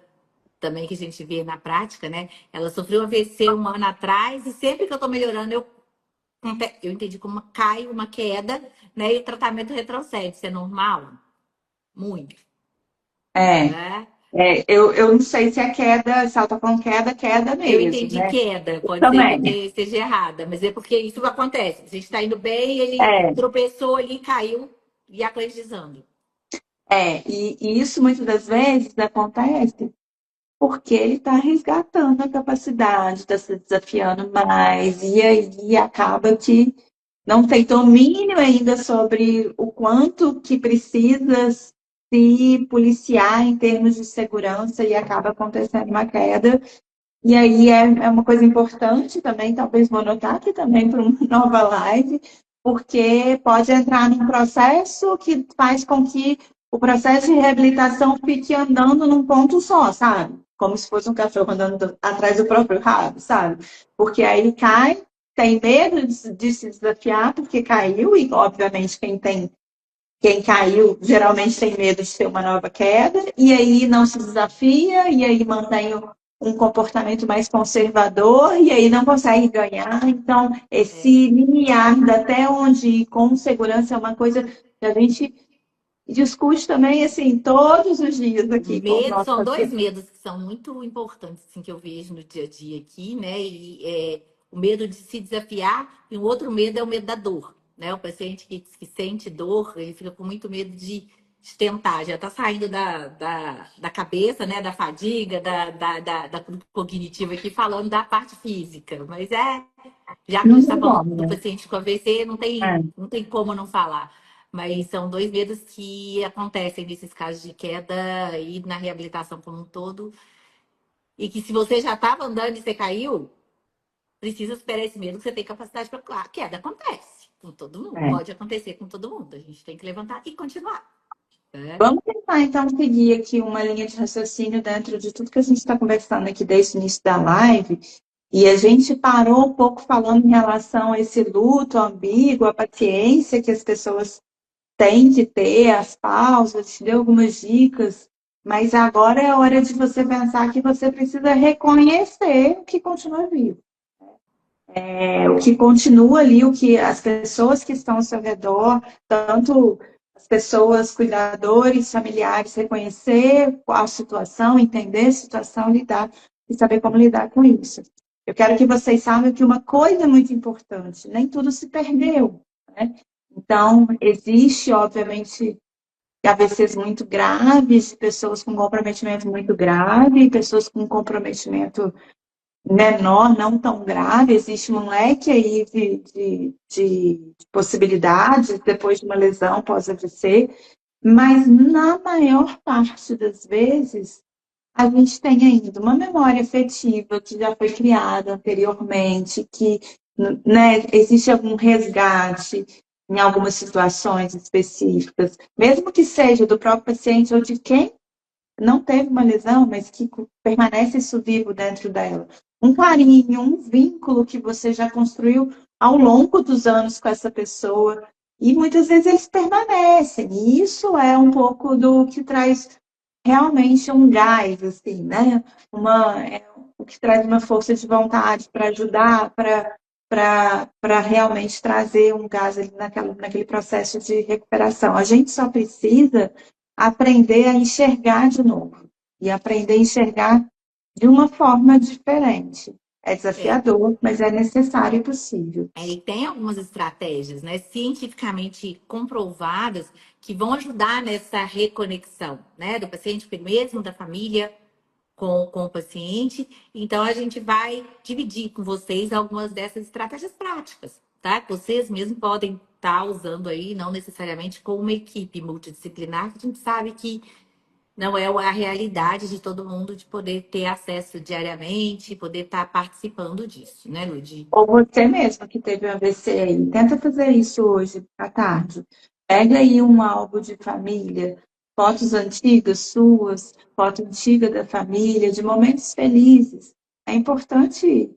também que a gente vê na prática, né? Ela sofreu um AVC um ano atrás e sempre que eu tô melhorando, eu entendi como cai uma queda, né? E o tratamento retrocede. Isso é normal? Muito, É, né? eu não sei se é queda, se ela está falando queda, queda Eu mesmo, entendi né? queda, pode ser que eu Também. esteja errada, mas é porque isso acontece. A gente está indo bem, ele É, tropeçou ali, caiu e a desando. e isso muitas das vezes acontece porque ele está resgatando a capacidade, está se desafiando mais, e aí acaba que não tem domínio ainda sobre o quanto que precisa se policiar em termos de segurança e acaba acontecendo uma queda. E aí é uma coisa importante também, talvez vou anotar aqui também para uma nova live, porque pode entrar num processo que faz com que o processo de reabilitação fique andando num ponto só, sabe? Como se fosse um cachorro andando atrás do próprio rabo, sabe? Porque aí cai, tem medo de se desafiar porque caiu, e obviamente quem caiu geralmente tem medo de ter uma nova queda, e aí não se desafia, e aí mantém um comportamento mais conservador, e aí não consegue ganhar. Então, esse É, limiar até onde ir com segurança é uma coisa que a gente discute também, assim, todos os dias aqui com os nossos são dois pacientes. medos que são muito importantes assim, que eu vejo no dia a dia aqui, né? O medo de se desafiar e o outro medo é o medo da dor, né? O paciente que sente dor, ele fica com muito medo de tentar, já está saindo da cabeça, né? Da fadiga, da cognitiva aqui, falando da parte física, mas já que a Não gente está tem falando como, do né? paciente com AVC, É. não tem como não falar. Mas são dois medos que acontecem nesses casos de queda e na reabilitação como um todo. E que se você já estava andando e você caiu, precisa superar esse medo que você tem capacidade para. A queda acontece com todo mundo, É. pode acontecer com todo mundo. A gente tem que levantar e continuar. Né? Vamos tentar, então, seguir aqui uma linha de raciocínio dentro de tudo que a gente está conversando aqui desde o início da live. E a gente parou um pouco falando em relação a esse luto ambíguo, a paciência que as pessoas têm que ter, as pausas, te deu algumas dicas. Mas agora é a hora de você pensar que você precisa reconhecer o que continua vivo. O que continua ali, o que as pessoas que estão ao seu redor, tanto as pessoas, cuidadores, familiares, reconhecer a situação, entender a situação, lidar e saber como lidar com isso. Eu quero que vocês saibam que uma coisa muito importante, nem tudo se perdeu, né? Então, existe, obviamente, AVCs muito graves, pessoas com comprometimento muito grave, pessoas com comprometimento menor, não tão grave, existe um leque aí de possibilidades depois de uma lesão pós-AVC, mas na maior parte das vezes a gente tem ainda uma memória afetiva que já foi criada anteriormente, que, né, existe algum resgate em algumas situações específicas, mesmo que seja do próprio paciente ou de quem não teve uma lesão, mas que permanece isso vivo dentro dela. Um carinho, um vínculo que você já construiu ao longo dos anos com essa pessoa. E muitas vezes eles permanecem. E isso é um pouco do que traz realmente um gás, assim, né? O que traz uma força de vontade para ajudar, para realmente trazer um gás ali naquele processo de recuperação. A gente só precisa aprender a enxergar de novo e aprender a enxergar de uma forma diferente. É É, desafiador, mas é necessário e possível. e tem algumas estratégias, né, cientificamente comprovadas que vão ajudar nessa reconexão, né, do paciente mesmo, da família com o paciente. Então, a gente vai dividir com vocês algumas dessas estratégias práticas, tá? Que vocês mesmos podem estar usando aí, não necessariamente com uma equipe multidisciplinar, que a gente sabe que não é a realidade de todo mundo de poder ter acesso diariamente, poder estar participando disso, né, Ludi? Ou você mesmo que teve um AVC aí, tenta fazer isso hoje à tarde. Pega aí um álbum de família, fotos antigas suas, foto antiga da família, de momentos felizes. É importante,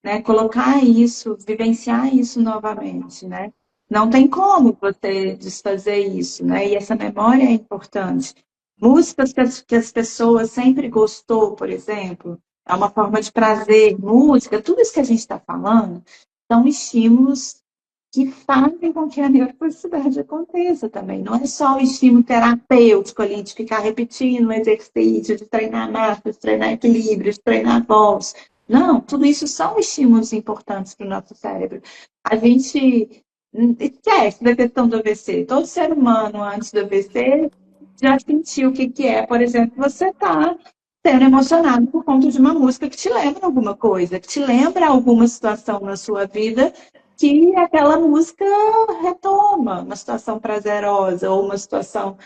né, colocar isso, vivenciar isso novamente, né? Não tem como você desfazer isso, né? E essa memória é importante. Músicas que as pessoas sempre gostou, por exemplo, é uma forma de prazer, música, tudo isso que a gente está falando são estímulos que fazem com que a neuroplasticidade aconteça também. Não é só o estímulo terapêutico ali, de ficar repetindo o exercício, de treinar massa, de treinar equilíbrio, de treinar voz. Não, tudo isso são estímulos importantes para o nosso cérebro. A gente esquece da questão do AVC. Todo ser humano, antes do AVC, já sentiu o que, que é, por exemplo, você está sendo emocionado por conta de uma música que te lembra alguma coisa, que te lembra alguma situação na sua vida que aquela música retoma, uma situação prazerosa ou uma situação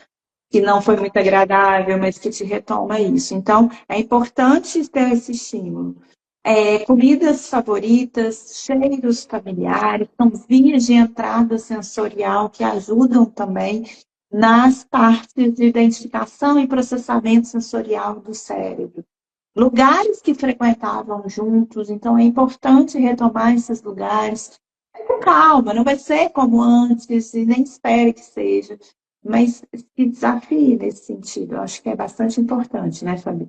que não foi muito agradável, mas que te retoma isso. Então, é importante ter esse estímulo. Comidas favoritas, cheiros familiares, são vias de entrada sensorial que ajudam também nas partes de identificação e processamento sensorial do cérebro. Lugares que frequentavam juntos, então é importante retomar esses lugares. Com calma, não vai ser como antes e nem espere que seja, mas se desafie nesse sentido. Eu acho que é bastante importante, né, Fabi?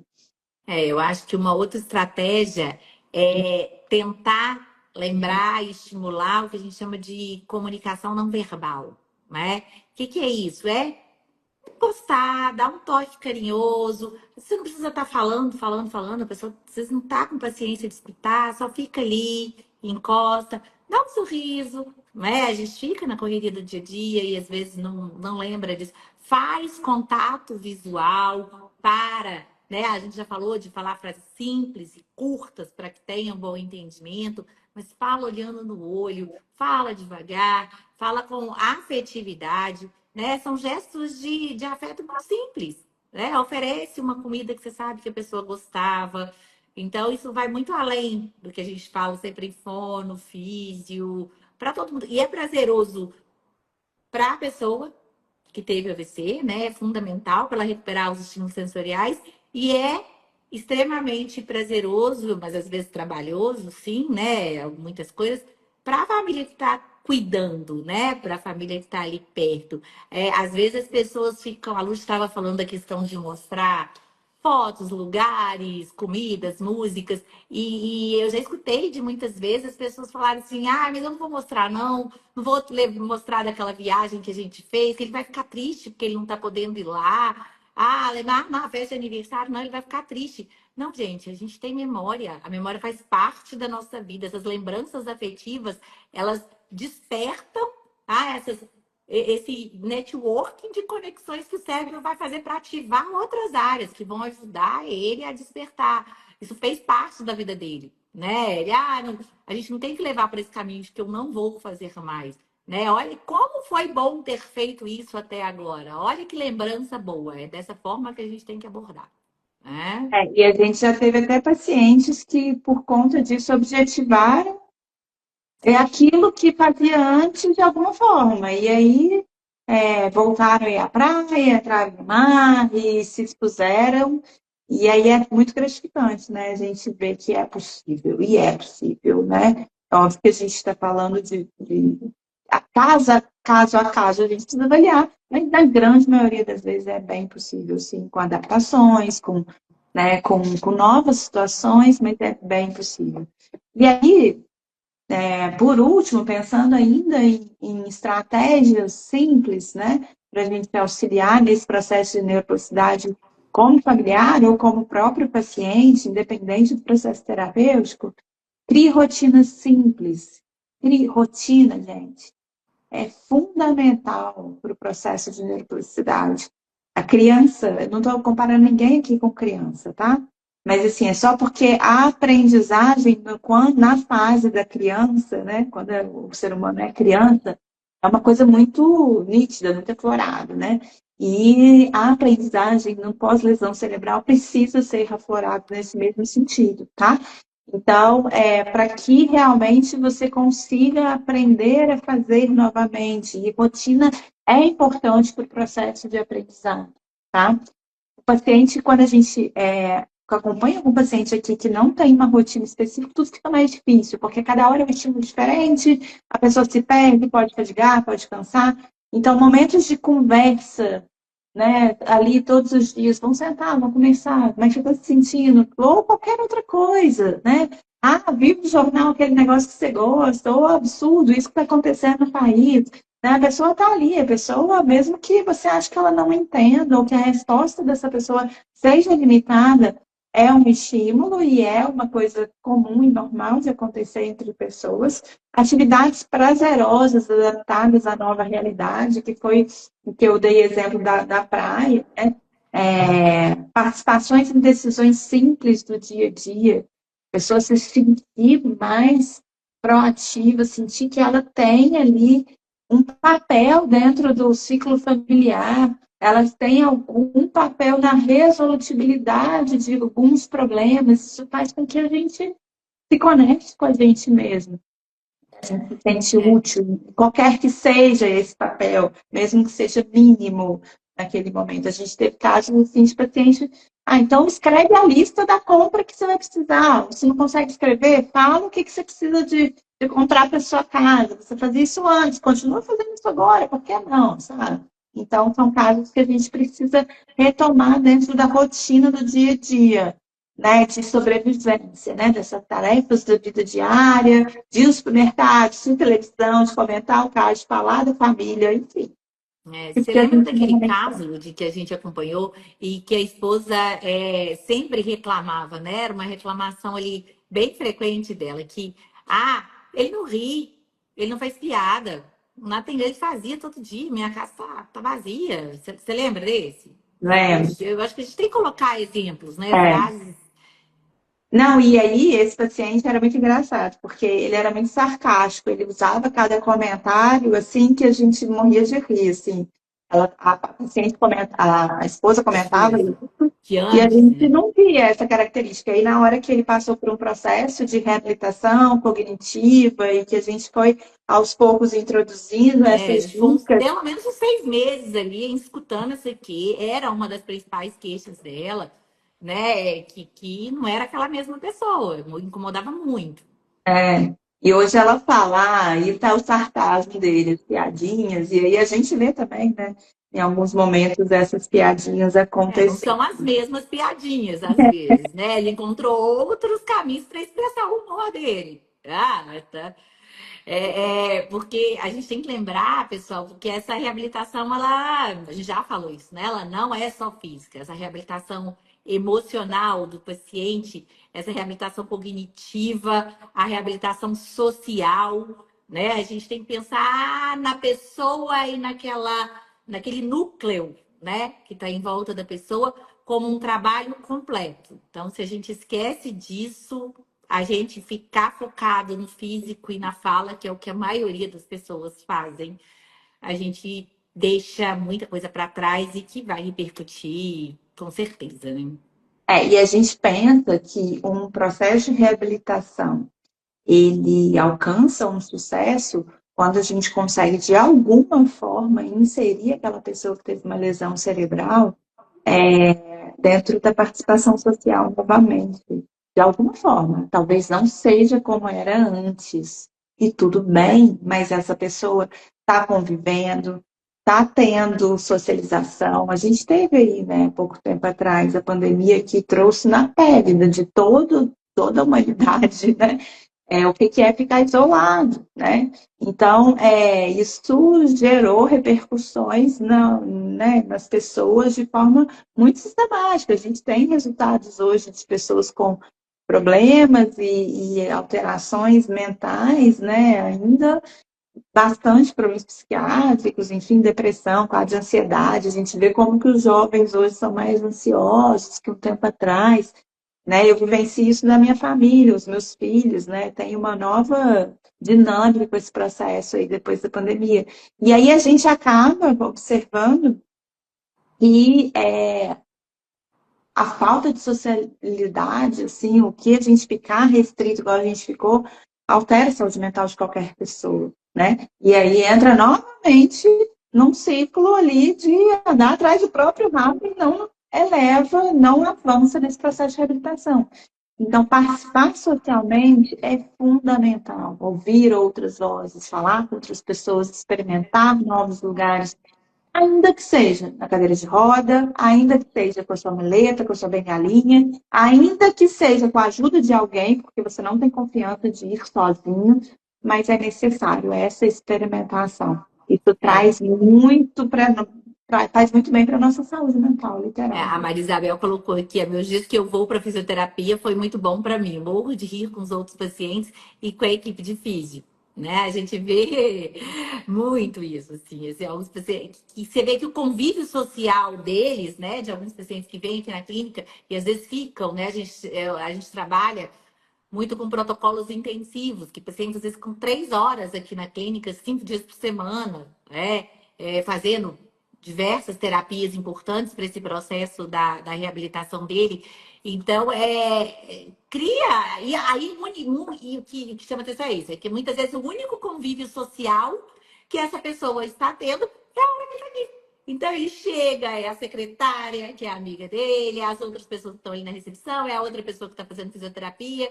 Eu acho que uma outra estratégia é tentar lembrar e estimular o que a gente chama de comunicação não verbal, né? O que é isso? É gostar, dar um toque carinhoso. Você não precisa estar falando, a pessoa, vocês não tá com paciência de escutar, só fica ali, encosta, dá um sorriso, né? A gente fica na correria do dia a dia e às vezes não lembra disso. Faz contato visual para, né? A gente já falou de falar frases simples e curtas para que tenham um bom entendimento, mas fala olhando no olho, fala devagar, fala com afetividade, né? São gestos de afeto muito simples, né? Oferece uma comida que você sabe que a pessoa gostava. Então, isso vai muito além do que a gente fala sempre em fono, físio, para todo mundo. E é prazeroso para a pessoa que teve AVC, né? É fundamental para ela recuperar os estímulos sensoriais e é extremamente prazeroso, mas às vezes trabalhoso, sim, né? Muitas coisas, para a família que está cuidando, né? Para a família que está ali perto. Às vezes as pessoas ficam, a Luz estava falando da questão de mostrar fotos, lugares, comidas, músicas. E eu já escutei de muitas vezes as pessoas falarem assim: ah, mas eu não vou mostrar, não, não vou mostrar daquela viagem que a gente fez, que ele vai ficar triste porque ele não está podendo ir lá. Ah, levar na festa de aniversário, não, ele vai ficar triste. Não, gente, a gente tem memória. A memória faz parte da nossa vida. Essas lembranças afetivas, elas despertam essas esse networking de conexões que o cérebro vai fazer para ativar outras áreas que vão ajudar ele a despertar. Isso fez parte da vida dele, né? Ele, a gente não tem que levar para esse caminho de que eu não vou fazer mais, né? Olha como foi bom ter feito isso até agora. Olha que lembrança boa. É dessa forma que a gente tem que abordar, né? E a gente já teve até pacientes que, por conta disso, objetivaram aquilo que fazia antes de alguma forma. E aí voltaram a ir à praia, entraram no mar e se expuseram. E aí é muito gratificante, né? A gente vê que é possível, e é possível, né? É óbvio que a gente está falando de caso a caso, a gente precisa avaliar, mas na grande maioria das vezes é bem possível, sim, com adaptações, né, com novas situações, mas é bem possível. E aí, por último, pensando ainda em estratégias simples, né, para a gente auxiliar nesse processo de neuroplasticidade como familiar ou como próprio paciente, independente do processo terapêutico, crie rotinas simples. Crie rotina, gente. É fundamental para o processo de neuroplasticidade. A criança, eu não estou comparando ninguém aqui com criança, tá? Mas assim, é só porque a aprendizagem, na fase da criança, né, quando o ser humano é criança, é uma coisa muito nítida, muito aflorada, né? E a aprendizagem no pós-lesão cerebral precisa ser aflorada nesse mesmo sentido, tá? Então, para que realmente você consiga aprender a fazer novamente. E rotina é importante para o processo de aprendizado, tá? O paciente, quando a gente acompanha um paciente aqui que não tem uma rotina específica, tudo fica mais difícil, porque cada hora é um estímulo diferente, a pessoa se perde, pode fadigar, pode cansar. Então, momentos de conversa, né, ali todos os dias, vamos sentar, vamos conversar, como é que você está se sentindo? Ou qualquer outra coisa, né? Ah, viu no jornal aquele negócio que você gosta, ou absurdo, isso que está acontecendo no país. Né? A pessoa está ali, a pessoa, mesmo que você ache que ela não entenda, ou que a resposta dessa pessoa seja limitada, é um estímulo e é uma coisa comum e normal de acontecer entre pessoas. Atividades prazerosas, adaptadas à nova realidade, que foi o que eu dei exemplo da praia, né? Participações em decisões simples do dia a dia, a pessoa se sentir mais proativa, sentir que ela tem ali um papel dentro do ciclo familiar, elas têm algum papel na resolutibilidade de alguns problemas, isso faz com que a gente se conecte com a gente mesmo. A gente se sente útil, qualquer que seja esse papel, mesmo que seja mínimo naquele momento. A gente teve casos assim, de paciente. Então escreve a lista da compra que você vai precisar. Se não consegue escrever, fala o que você precisa de comprar para sua casa. Você fazia isso antes, continua fazendo isso agora, por que não, sabe? Então, são casos que a gente precisa retomar dentro da rotina do dia a dia, né, de sobrevivência, né, dessas tarefas da vida diária, de ir ao supermercado, de televisão, de comentar o caso, de falar da família, enfim. Você Porque a lembra gente daquele normalmente caso de que a gente acompanhou e que a esposa sempre reclamava, né? Era uma reclamação ali bem frequente dela, que ele não ri, ele não faz piada. Na tem ele fazia todo dia, minha casa tá vazia. Você lembra desse? lembro. Eu acho que a gente tem que colocar exemplos, né? É. Frases. Não, e aí esse paciente era muito engraçado, porque ele era muito sarcástico, ele usava cada comentário assim que a gente morria de rir, assim. A paciente a esposa comentava Esposa. isso, Que e a antes, gente né? não via essa característica. E na hora que ele passou por um processo de reabilitação cognitiva e que a gente foi aos poucos introduzindo A essas gente foi dicas, pelo menos uns 6 meses ali escutando isso aqui. Era uma das principais queixas dela, né? Que não era aquela mesma pessoa, incomodava muito. e hoje ela fala, e tá o sarcasmo dele, as piadinhas, e aí a gente vê também, né? Em alguns momentos essas piadinhas Não aconteceram. são as mesmas piadinhas, às vezes, né? Ele encontrou outros caminhos para expressar o humor dele. Ah, mas tá. Porque a gente tem que lembrar, pessoal, que essa reabilitação, a gente já falou isso, né? Ela não é só física. Essa reabilitação emocional do paciente, essa reabilitação cognitiva, a reabilitação social, né? A gente tem que pensar na pessoa e naquele núcleo, né? Que está em volta da pessoa como um trabalho completo. Então, se a gente esquece disso, a gente ficar focado no físico e na fala, que é o que a maioria das pessoas fazem, a gente deixa muita coisa para trás e que vai repercutir, com certeza, né? E a gente pensa que um processo de reabilitação ele alcança um sucesso quando a gente consegue, de alguma forma, inserir aquela pessoa que teve uma lesão cerebral dentro da participação social novamente. De alguma forma. Talvez não seja como era antes. E tudo bem, mas essa pessoa está convivendo, está tendo socialização. A gente teve aí, né, pouco tempo atrás, a pandemia que trouxe na pele de toda a humanidade, né? O que é ficar isolado, né? Então, isso gerou repercussões né, nas pessoas de forma muito sistemática. A gente tem resultados hoje de pessoas com problemas e alterações mentais, né? Ainda bastante problemas psiquiátricos, enfim, depressão, quadro de ansiedade. A gente vê como que os jovens hoje são mais ansiosos que um tempo atrás, né? Eu vivencio isso na minha família, os meus filhos, né? Tem uma nova dinâmica com esse processo aí depois da pandemia. E aí a gente acaba observando que a falta de socialidade, assim, o que a gente ficar restrito, igual a gente ficou, altera a saúde mental de qualquer pessoa, né? E aí entra novamente num ciclo ali de andar atrás do próprio rabo e não eleva, não avança nesse processo de reabilitação. Então, participar socialmente é fundamental. Ouvir outras vozes, falar com outras pessoas, experimentar novos lugares, ainda que seja na cadeira de roda, ainda que seja com a sua muleta, com a sua bengalinha, ainda que seja com a ajuda de alguém, porque você não tem confiança de ir sozinho, mas é necessário essa experimentação. Isso É, traz muito faz muito bem para a nossa saúde mental, a literalmente. Maria Isabel colocou aqui, meus dias que eu vou para fisioterapia foi muito bom para mim. Morro de rir com os outros pacientes e com a equipe de físio. Né? A gente vê muito isso, assim, alguns pacientes, que você vê que o convívio social deles, né, de alguns pacientes que vêm aqui na clínica e às vezes ficam, né, a gente trabalha muito com protocolos intensivos, que pacientes às vezes com 3 horas aqui na clínica, 5 dias por semana, né? Fazendo diversas terapias importantes para esse processo da reabilitação dele. Então, cria, e aí e o que chama atenção é isso, é que muitas vezes o único convívio social que essa pessoa está tendo é a hora que está aqui. Então ele chega, é a secretária, que é amiga dele, as outras pessoas que estão ali na recepção, é a outra pessoa que está fazendo fisioterapia,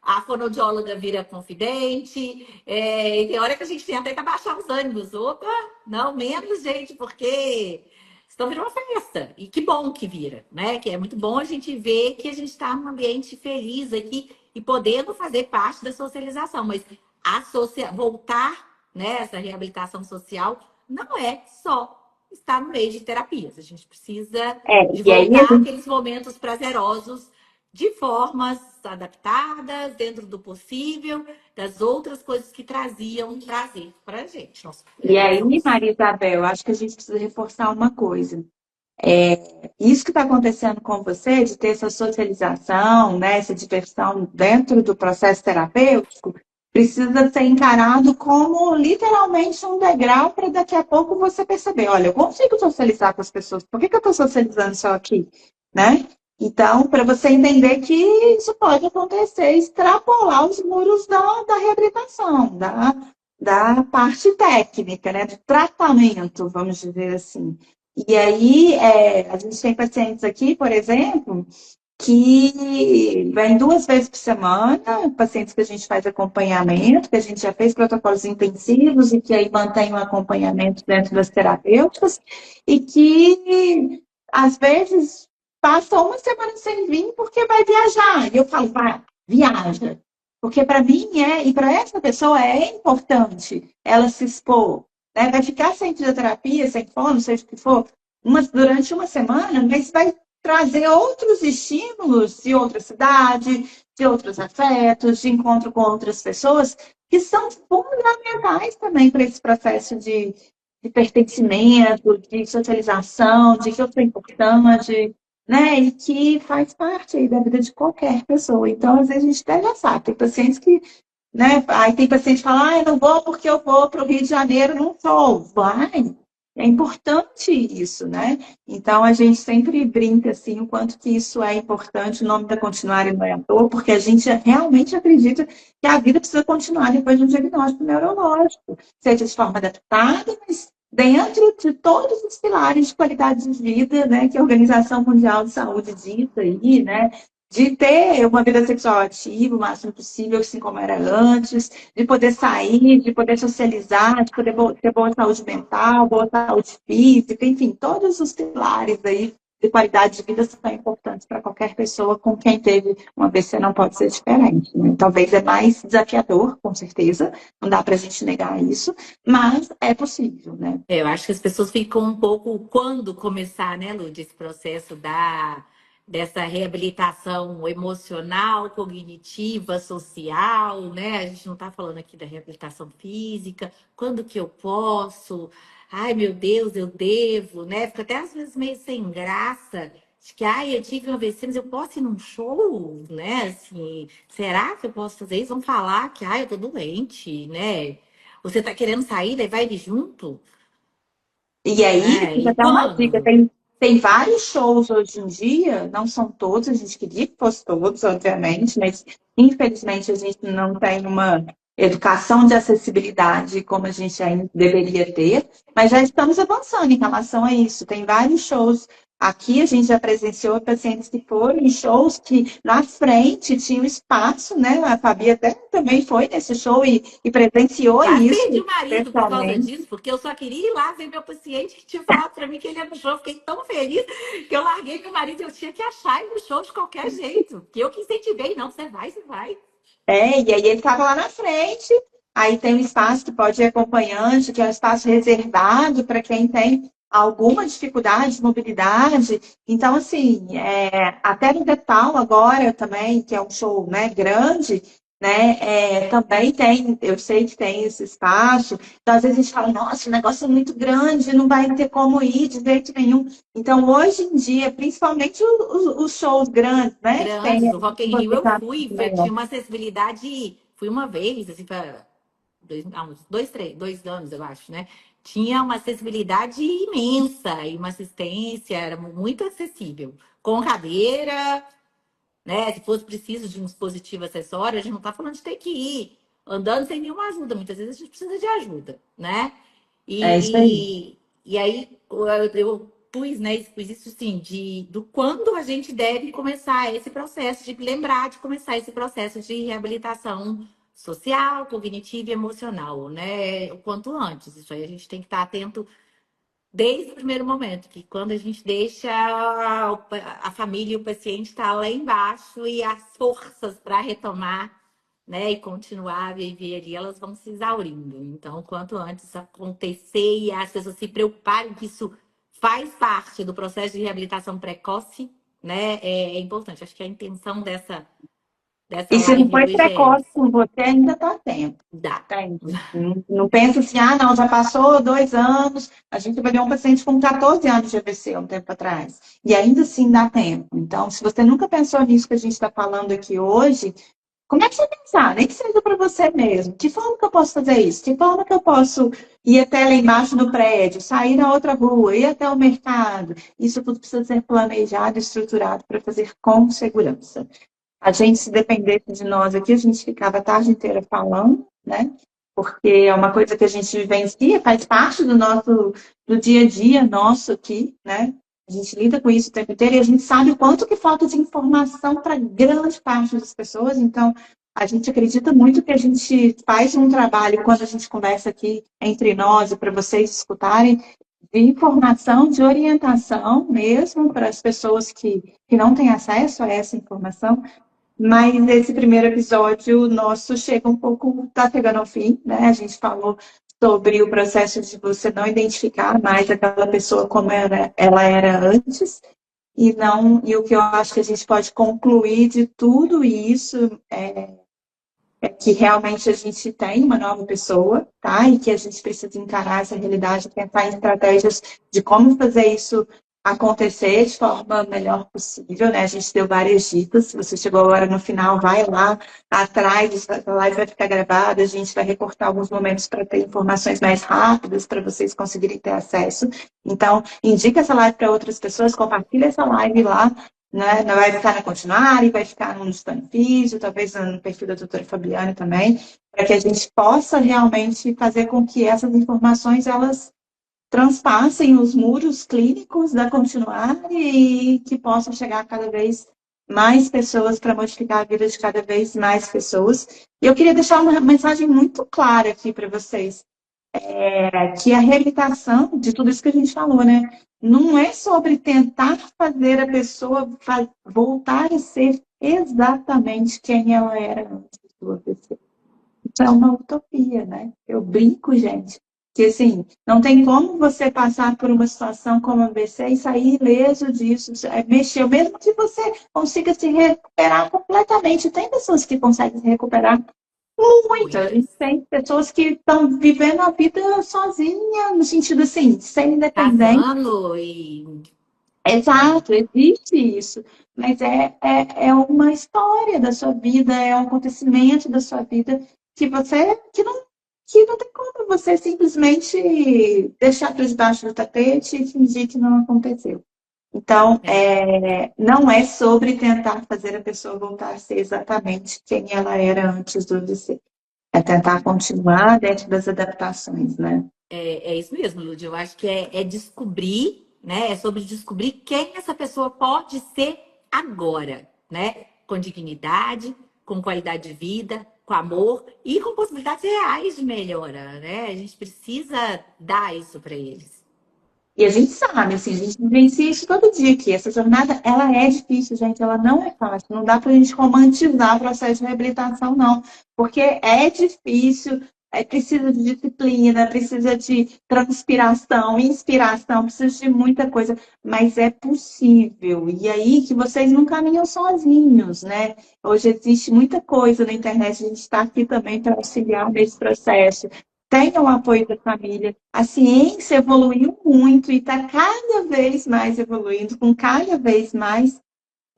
a fonoaudióloga vira confidente, e tem hora que a gente tem até que abaixar os ânimos. Opa, não, menos, gente, porque estão virando uma festa. E que bom que vira, né? Que é muito bom a gente ver que a gente está num ambiente feliz aqui e podendo fazer parte da socialização. Mas voltar nessa reabilitação social não é só estar no meio de terapias. A gente precisa de E aí a voltar gente àqueles momentos prazerosos de formas adaptadas, dentro do possível, das outras coisas que traziam prazer para a gente. Nós E aí, levamos. Maria Isabel, eu acho que a gente precisa reforçar uma coisa. Isso que está acontecendo com você, de ter essa socialização, né, essa diversão dentro do processo terapêutico, precisa ser encarado como literalmente um degrau para daqui a pouco você perceber, olha, eu consigo socializar com as pessoas, por que eu estou socializando só aqui? Né? Então, para você entender que isso pode acontecer, extrapolar os muros da reabilitação, da parte técnica, né, do tratamento, vamos dizer assim. E aí, a gente tem pacientes aqui, por exemplo, que vem 2 vezes por semana, pacientes que a gente faz acompanhamento, que a gente já fez protocolos intensivos e que aí mantém o acompanhamento dentro das terapêuticas, e que às vezes passa uma semana sem vir porque vai viajar. E eu falo, vai, viaja. Porque para mim e para essa pessoa é importante ela se expor. Né? Vai ficar sem fisioterapia, sem fono, seja o que for, durante uma semana, mas vai trazer outros estímulos de outra cidade, de outros afetos, de encontro com outras pessoas, que são fundamentais também para esse processo de pertencimento, de socialização, de que eu sou importante, né? E que faz parte aí da vida de qualquer pessoa. Então, às vezes, a gente até já sabe, tem pacientes que, né? Aí tem paciente que fala, ah, eu não vou porque eu vou para o Rio de Janeiro num show. Vai, é importante isso, né? Então, a gente sempre brinca, assim, o quanto que isso é importante, o nome da continuária não é à toa, porque a gente realmente acredita que a vida precisa continuar depois de um diagnóstico neurológico, seja de forma adaptada, mas dentro de todos os pilares de qualidade de vida, né, que a Organização Mundial de Saúde diz aí, né, de ter uma vida sexual ativa o máximo possível, assim como era antes, de poder sair, de poder socializar, de poder ter boa saúde mental, boa saúde física, enfim, todos os pilares aí de qualidade de vida são importantes para qualquer pessoa com quem teve um AVC, não pode ser diferente. Né? Talvez é mais desafiador, com certeza, não dá para a gente negar isso, mas é possível, né? Eu acho que as pessoas ficam um pouco quando começar, né, Lud, esse processo dessa reabilitação emocional, cognitiva, social, né? A gente não está falando aqui da reabilitação física. Quando que eu posso? Ai, meu Deus, eu devo, né? Fica até às vezes meio sem graça. De que, ai, eu tive um AVC, mas eu posso ir num show, né? Assim, será que eu posso fazer isso? Vão falar que, ai, eu tô doente, né? Você tá querendo sair, levar ele junto? E aí, Né? fica E até uma dica, quando? tem vários shows hoje em dia, não são todos, a gente queria que fosse todos, obviamente, mas infelizmente a gente não tem uma educação de acessibilidade como a gente ainda deveria ter, mas já estamos avançando em relação a isso. Tem vários shows. Aqui a gente já presenciou pacientes que foram em shows que na frente tinha um espaço, né? A Fabi até também foi nesse show e presenciou Quase perdi isso o marido por causa pessoalmente. disso, porque eu só queria ir lá ver meu paciente que tinha falado para mim que ele ia no show. Eu fiquei tão feliz que eu larguei meu marido e eu tinha que achar ele no show de qualquer jeito. Que eu que incentivei, não, você vai, você vai. E aí ele estava lá na frente, aí tem um espaço que pode ir acompanhante, que é um espaço reservado para quem tem alguma dificuldade de mobilidade. Então, assim, até no Detal agora também, que é um show, né, grande, né, também tem, eu sei que tem esse espaço. Então, às vezes a gente fala, nossa, o negócio é muito grande, não vai ter como ir de jeito nenhum. Então, hoje em dia, principalmente os shows grandes, né, que tem Grandes, o Rock in Rio eu fui, maior. tinha uma acessibilidade, fui uma vez, assim, para uns 2 anos, eu acho, né? Tinha uma acessibilidade imensa e uma assistência, era muito acessível. Com cadeira, né? Se fosse preciso de um dispositivo acessório, a gente não está falando de ter que ir andando sem nenhuma ajuda. Muitas vezes a gente precisa de ajuda, né? É isso aí. E aí eu pus, né, pus isso sim, do quando a gente deve começar esse processo, de lembrar de começar esse processo de reabilitação social, cognitiva e emocional, né? O quanto antes. Isso aí a gente tem que estar atento desde o primeiro momento, que quando a gente deixa a família e o paciente estar lá embaixo e as forças para retomar, né, e continuar a viver ali, elas vão se exaurindo. Então, quanto antes isso acontecer e as pessoas se preocuparem que isso faz parte do processo de reabilitação precoce, né, é importante. Acho que a intenção dessa E se não live foi hoje é precoce essa. com você, ainda está tempo. Dá. Entende? Não pensa assim, ah, não, já passou 2 anos. A gente avaliou um paciente com 14 anos de AVC um tempo atrás. E ainda assim dá tempo. Então, se você nunca pensou nisso que a gente está falando aqui hoje, comece a pensar, nem que seja para você mesmo. Que forma que eu posso fazer isso? Que forma que eu posso ir até lá embaixo no prédio, sair na outra rua, ir até o mercado? Isso tudo precisa ser planejado e estruturado para fazer com segurança. A gente, se dependesse de nós aqui, a gente ficava a tarde inteira falando, né? Porque é uma coisa que a gente vivencia, faz parte do dia a dia nosso aqui, né? A gente lida com isso o tempo inteiro e a gente sabe o quanto que falta de informação para grande parte das pessoas. Então, a gente acredita muito que a gente faz um trabalho, quando a gente conversa aqui entre nós e para vocês escutarem, de informação, de orientação mesmo para as pessoas que não têm acesso a essa informação. Mas esse primeiro episódio nosso chega um pouco, tá chegando ao fim, né? A gente falou sobre o processo de você não identificar mais aquela pessoa como ela era antes, e não, e o que eu acho que a gente pode concluir de tudo isso é que realmente a gente tem uma nova pessoa, tá? E que a gente precisa encarar essa realidade, pensar em estratégias de como fazer isso acontecer de forma melhor possível, né? A gente deu várias dicas. Se você chegou agora no final, vai lá atrás, a live vai ficar gravada, a gente vai recortar alguns momentos para ter informações mais rápidas para vocês conseguirem ter acesso. Então, indica essa live para outras pessoas, compartilha essa live lá, né? Não vai ficar na Continuare, vai ficar no Stone Físio, talvez no perfil da doutora Fabiane também, para que a gente possa realmente fazer com que essas informações elas transpassem os muros clínicos da Continuare e que possam chegar a cada vez mais pessoas para modificar a vida de cada vez mais pessoas. E eu queria deixar uma mensagem muito clara aqui para vocês que a reabilitação de tudo isso que a gente falou, né? Não é sobre tentar fazer a pessoa voltar a ser exatamente quem ela era antes do AVC. Isso é uma utopia, né? Eu brinco, gente, que assim, não tem como você passar por uma situação como a AVC e sair ileso disso, mexer, mesmo que você consiga se recuperar completamente. Tem pessoas que conseguem se recuperar muito. A gente Muitas. tem pessoas que estão vivendo a vida sozinha, no sentido assim, sem independência. Casando e. Exato, existe isso. Mas é uma história da sua vida, é um acontecimento da sua vida que não tem como você simplesmente deixar para debaixo do tapete e fingir que não aconteceu. Então, É, não é sobre tentar fazer a pessoa voltar a ser exatamente quem ela era antes do AVC. É tentar continuar dentro das adaptações, né? é isso mesmo, Lud. Eu acho que é descobrir, né? É sobre descobrir quem essa pessoa pode ser agora, né? Com dignidade, com qualidade de vida, com amor e com possibilidades reais de melhora, né? A gente precisa dar isso para eles. E a gente sabe, assim, a gente vivencia isso todo dia aqui. Essa jornada, ela é difícil, gente, ela não é fácil. Não dá para a gente romantizar o processo de reabilitação, não. Porque é difícil, precisa de disciplina, precisa de transpiração, inspiração, precisa de muita coisa. Mas é possível. E aí que vocês não caminham sozinhos, né? Hoje existe muita coisa na internet, a gente está aqui também para auxiliar nesse processo. Tenha o apoio da família. A ciência evoluiu muito e está cada vez mais evoluindo, com cada vez mais,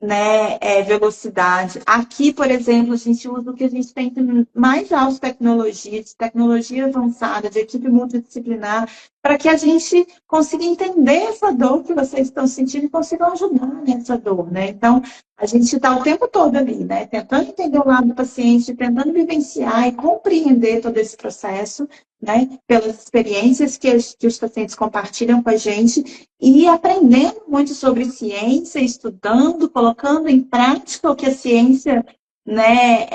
né, velocidade. Aqui, por exemplo, a gente usa o que a gente tem de mais alta tecnologia, de tecnologia avançada, de equipe multidisciplinar, para que a gente consiga entender essa dor que vocês estão sentindo e consigam ajudar nessa dor, né? Então, a gente está o tempo todo ali, né? Tentando entender o lado do paciente, tentando vivenciar e compreender todo esse processo, né? Pelas experiências que os pacientes compartilham com a gente e aprendendo muito sobre ciência, estudando, colocando em prática o que a ciência, né,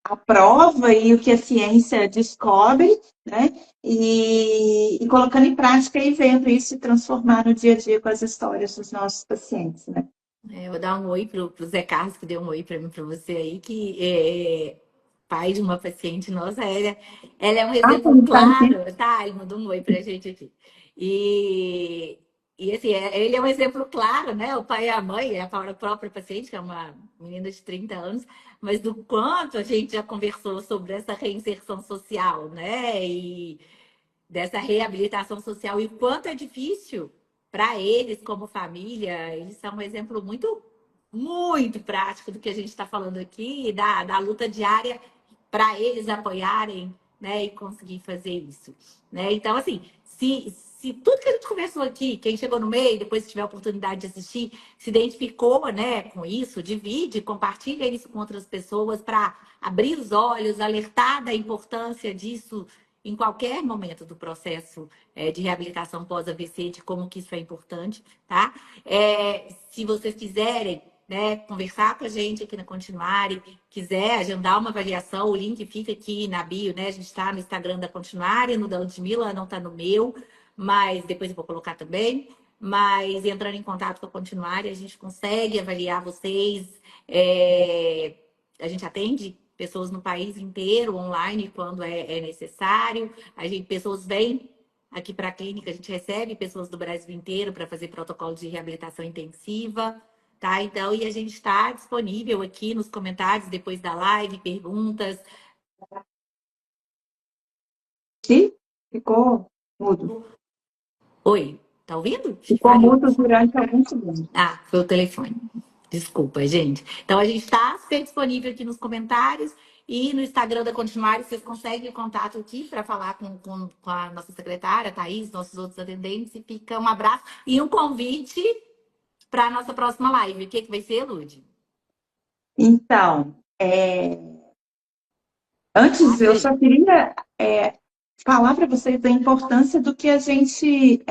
aprova e o que a ciência descobre, né, e colocando em prática e vendo isso se transformar no dia a dia com as histórias dos nossos pacientes, né. Eu vou dar um oi pro Zé Carlos, que deu um oi para mim, para você aí, que pai de uma paciente nossa. Ela é um Ah, exemplo como tá aqui. claro, tá? Ele mandou um oi pra gente aqui. E, e assim, ele é um exemplo claro, né? O pai e a mãe, a própria paciente, que é uma menina de 30 anos, mas do quanto a gente já conversou sobre essa reinserção social, né? E dessa reabilitação social e o quanto é difícil para eles como família. Eles são um exemplo muito prático do que a gente está falando aqui, da luta diária para eles apoiarem, né, e conseguir fazer isso, né? Então, assim, se tudo que a gente conversou aqui, quem chegou no meio, depois tiver a oportunidade de assistir, se identificou, né, com isso, divide, compartilha isso com outras pessoas para abrir os olhos, alertar da importância disso em qualquer momento do processo de reabilitação pós-AVC, de como que isso é importante, tá? Se vocês quiserem, né, conversar com a gente aqui na Continuare, quiser agendar uma avaliação, o link fica aqui na bio, né? A gente está no Instagram da Continuare, no da Ludmilla, não está no meu, mas depois eu vou colocar também. Mas entrando em contato com a Continuare, a gente consegue avaliar vocês. A gente atende pessoas no país inteiro, online, quando é necessário. Pessoas vêm aqui para a clínica, a gente recebe pessoas do Brasil inteiro para fazer protocolo de reabilitação intensiva. Tá? Então, e a gente está disponível aqui nos comentários, depois da live, perguntas. Sim? Ficou mudo. Oi, tá ouvindo? Ficou mudo durante alguns segundos. Ah, foi o telefone. Desculpa, gente. Então, a gente está super disponível aqui nos comentários e no Instagram da Continuare, vocês conseguem o contato aqui para falar com a nossa secretária, Thaís, nossos outros atendentes, e fica um abraço e um convite para a nossa próxima live. O que vai ser, Lud? Então, antes eu só queria falar para vocês a importância do que a gente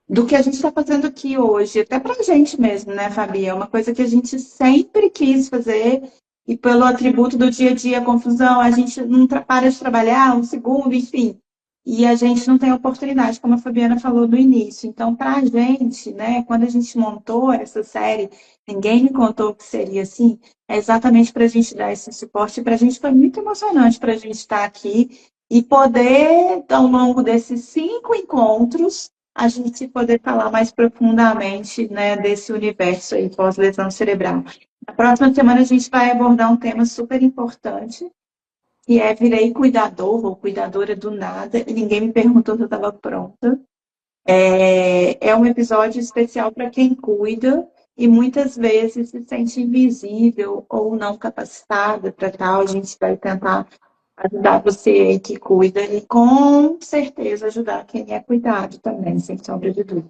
está fazendo aqui hoje, até para a gente mesmo, né, Fabi? É uma coisa que a gente sempre quis fazer e pelo atributo do dia a dia, confusão, a gente não para de trabalhar um segundo, enfim. E a gente não tem oportunidade, como a Fabiana falou no início. Então, para a gente, né, quando a gente montou essa série, ninguém me contou que seria assim, é exatamente para a gente dar esse suporte. Para a gente foi muito emocionante para a gente estar aqui e poder, ao longo desses 5 encontros, a gente poder falar mais profundamente, né, desse universo aí pós-lesão cerebral. Na próxima semana a gente vai abordar um tema super importante, que é virei cuidador ou cuidadora do nada, e ninguém me perguntou se eu estava pronta. É um episódio especial para quem cuida e muitas vezes se sente invisível ou não capacitada para tal. A gente vai tentar ajudar você que cuida e com certeza ajudar quem é cuidado também, sem sombra de dúvida.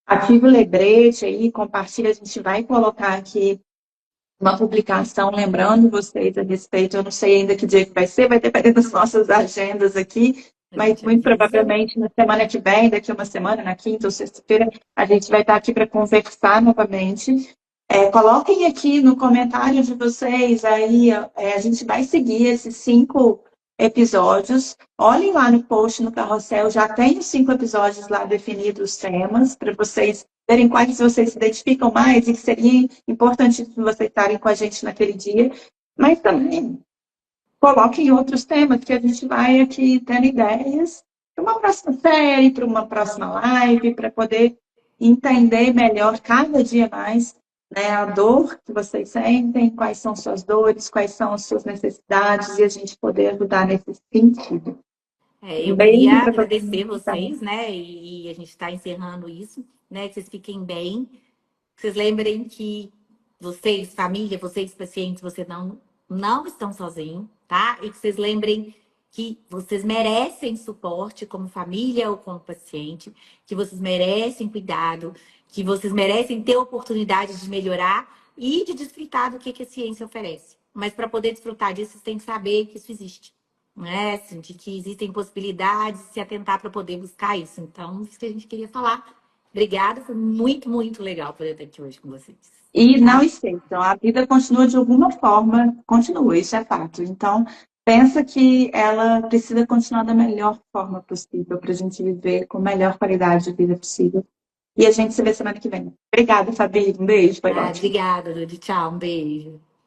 Ative o lembrete aí, compartilha, a gente vai colocar aqui uma publicação lembrando vocês a respeito, eu não sei ainda que dia que vai ser, vai depender das nossas agendas aqui, mas muito provavelmente na semana que vem, daqui a uma semana, na quinta ou sexta-feira, a gente vai estar aqui para conversar novamente. Coloquem aqui no comentário de vocês, aí a gente vai seguir esses 5 episódios. Olhem lá no post, no carrossel, já tem os 5 episódios lá definidos, os temas, para vocês verem quais vocês se identificam mais e que seria importante vocês estarem com a gente naquele dia. Mas também coloquem outros temas que a gente vai aqui tendo ideias para uma próxima série, para uma próxima live, para poder entender melhor cada dia mais, né, a dor que vocês sentem, quais são suas dores, quais são as suas necessidades e a gente poder ajudar nesse sentido. Eu queria agradecer vocês, né? E a gente está encerrando isso, né? Que vocês fiquem bem. Que vocês lembrem que vocês, família, vocês, pacientes, vocês não estão sozinhos, tá? E que vocês lembrem que vocês merecem suporte como família ou como paciente, que vocês merecem cuidado, que vocês merecem ter oportunidade de melhorar e de desfrutar do que a ciência oferece. Mas para poder desfrutar disso, vocês têm que saber que isso existe. Né? Assim, de que existem possibilidades de se atentar para poder buscar isso. Então, isso que a gente queria falar. Obrigada, foi muito, muito legal poder estar aqui hoje com vocês. E não esqueçam, a vida continua de alguma forma, continua, isso é fato. Então, pensa que ela precisa continuar da melhor forma possível para a gente viver com a melhor qualidade de vida possível. E a gente se vê semana que vem. Obrigada, Fabi. Um beijo. Foi ótimo. Obrigada, Ludi. Tchau. Um beijo.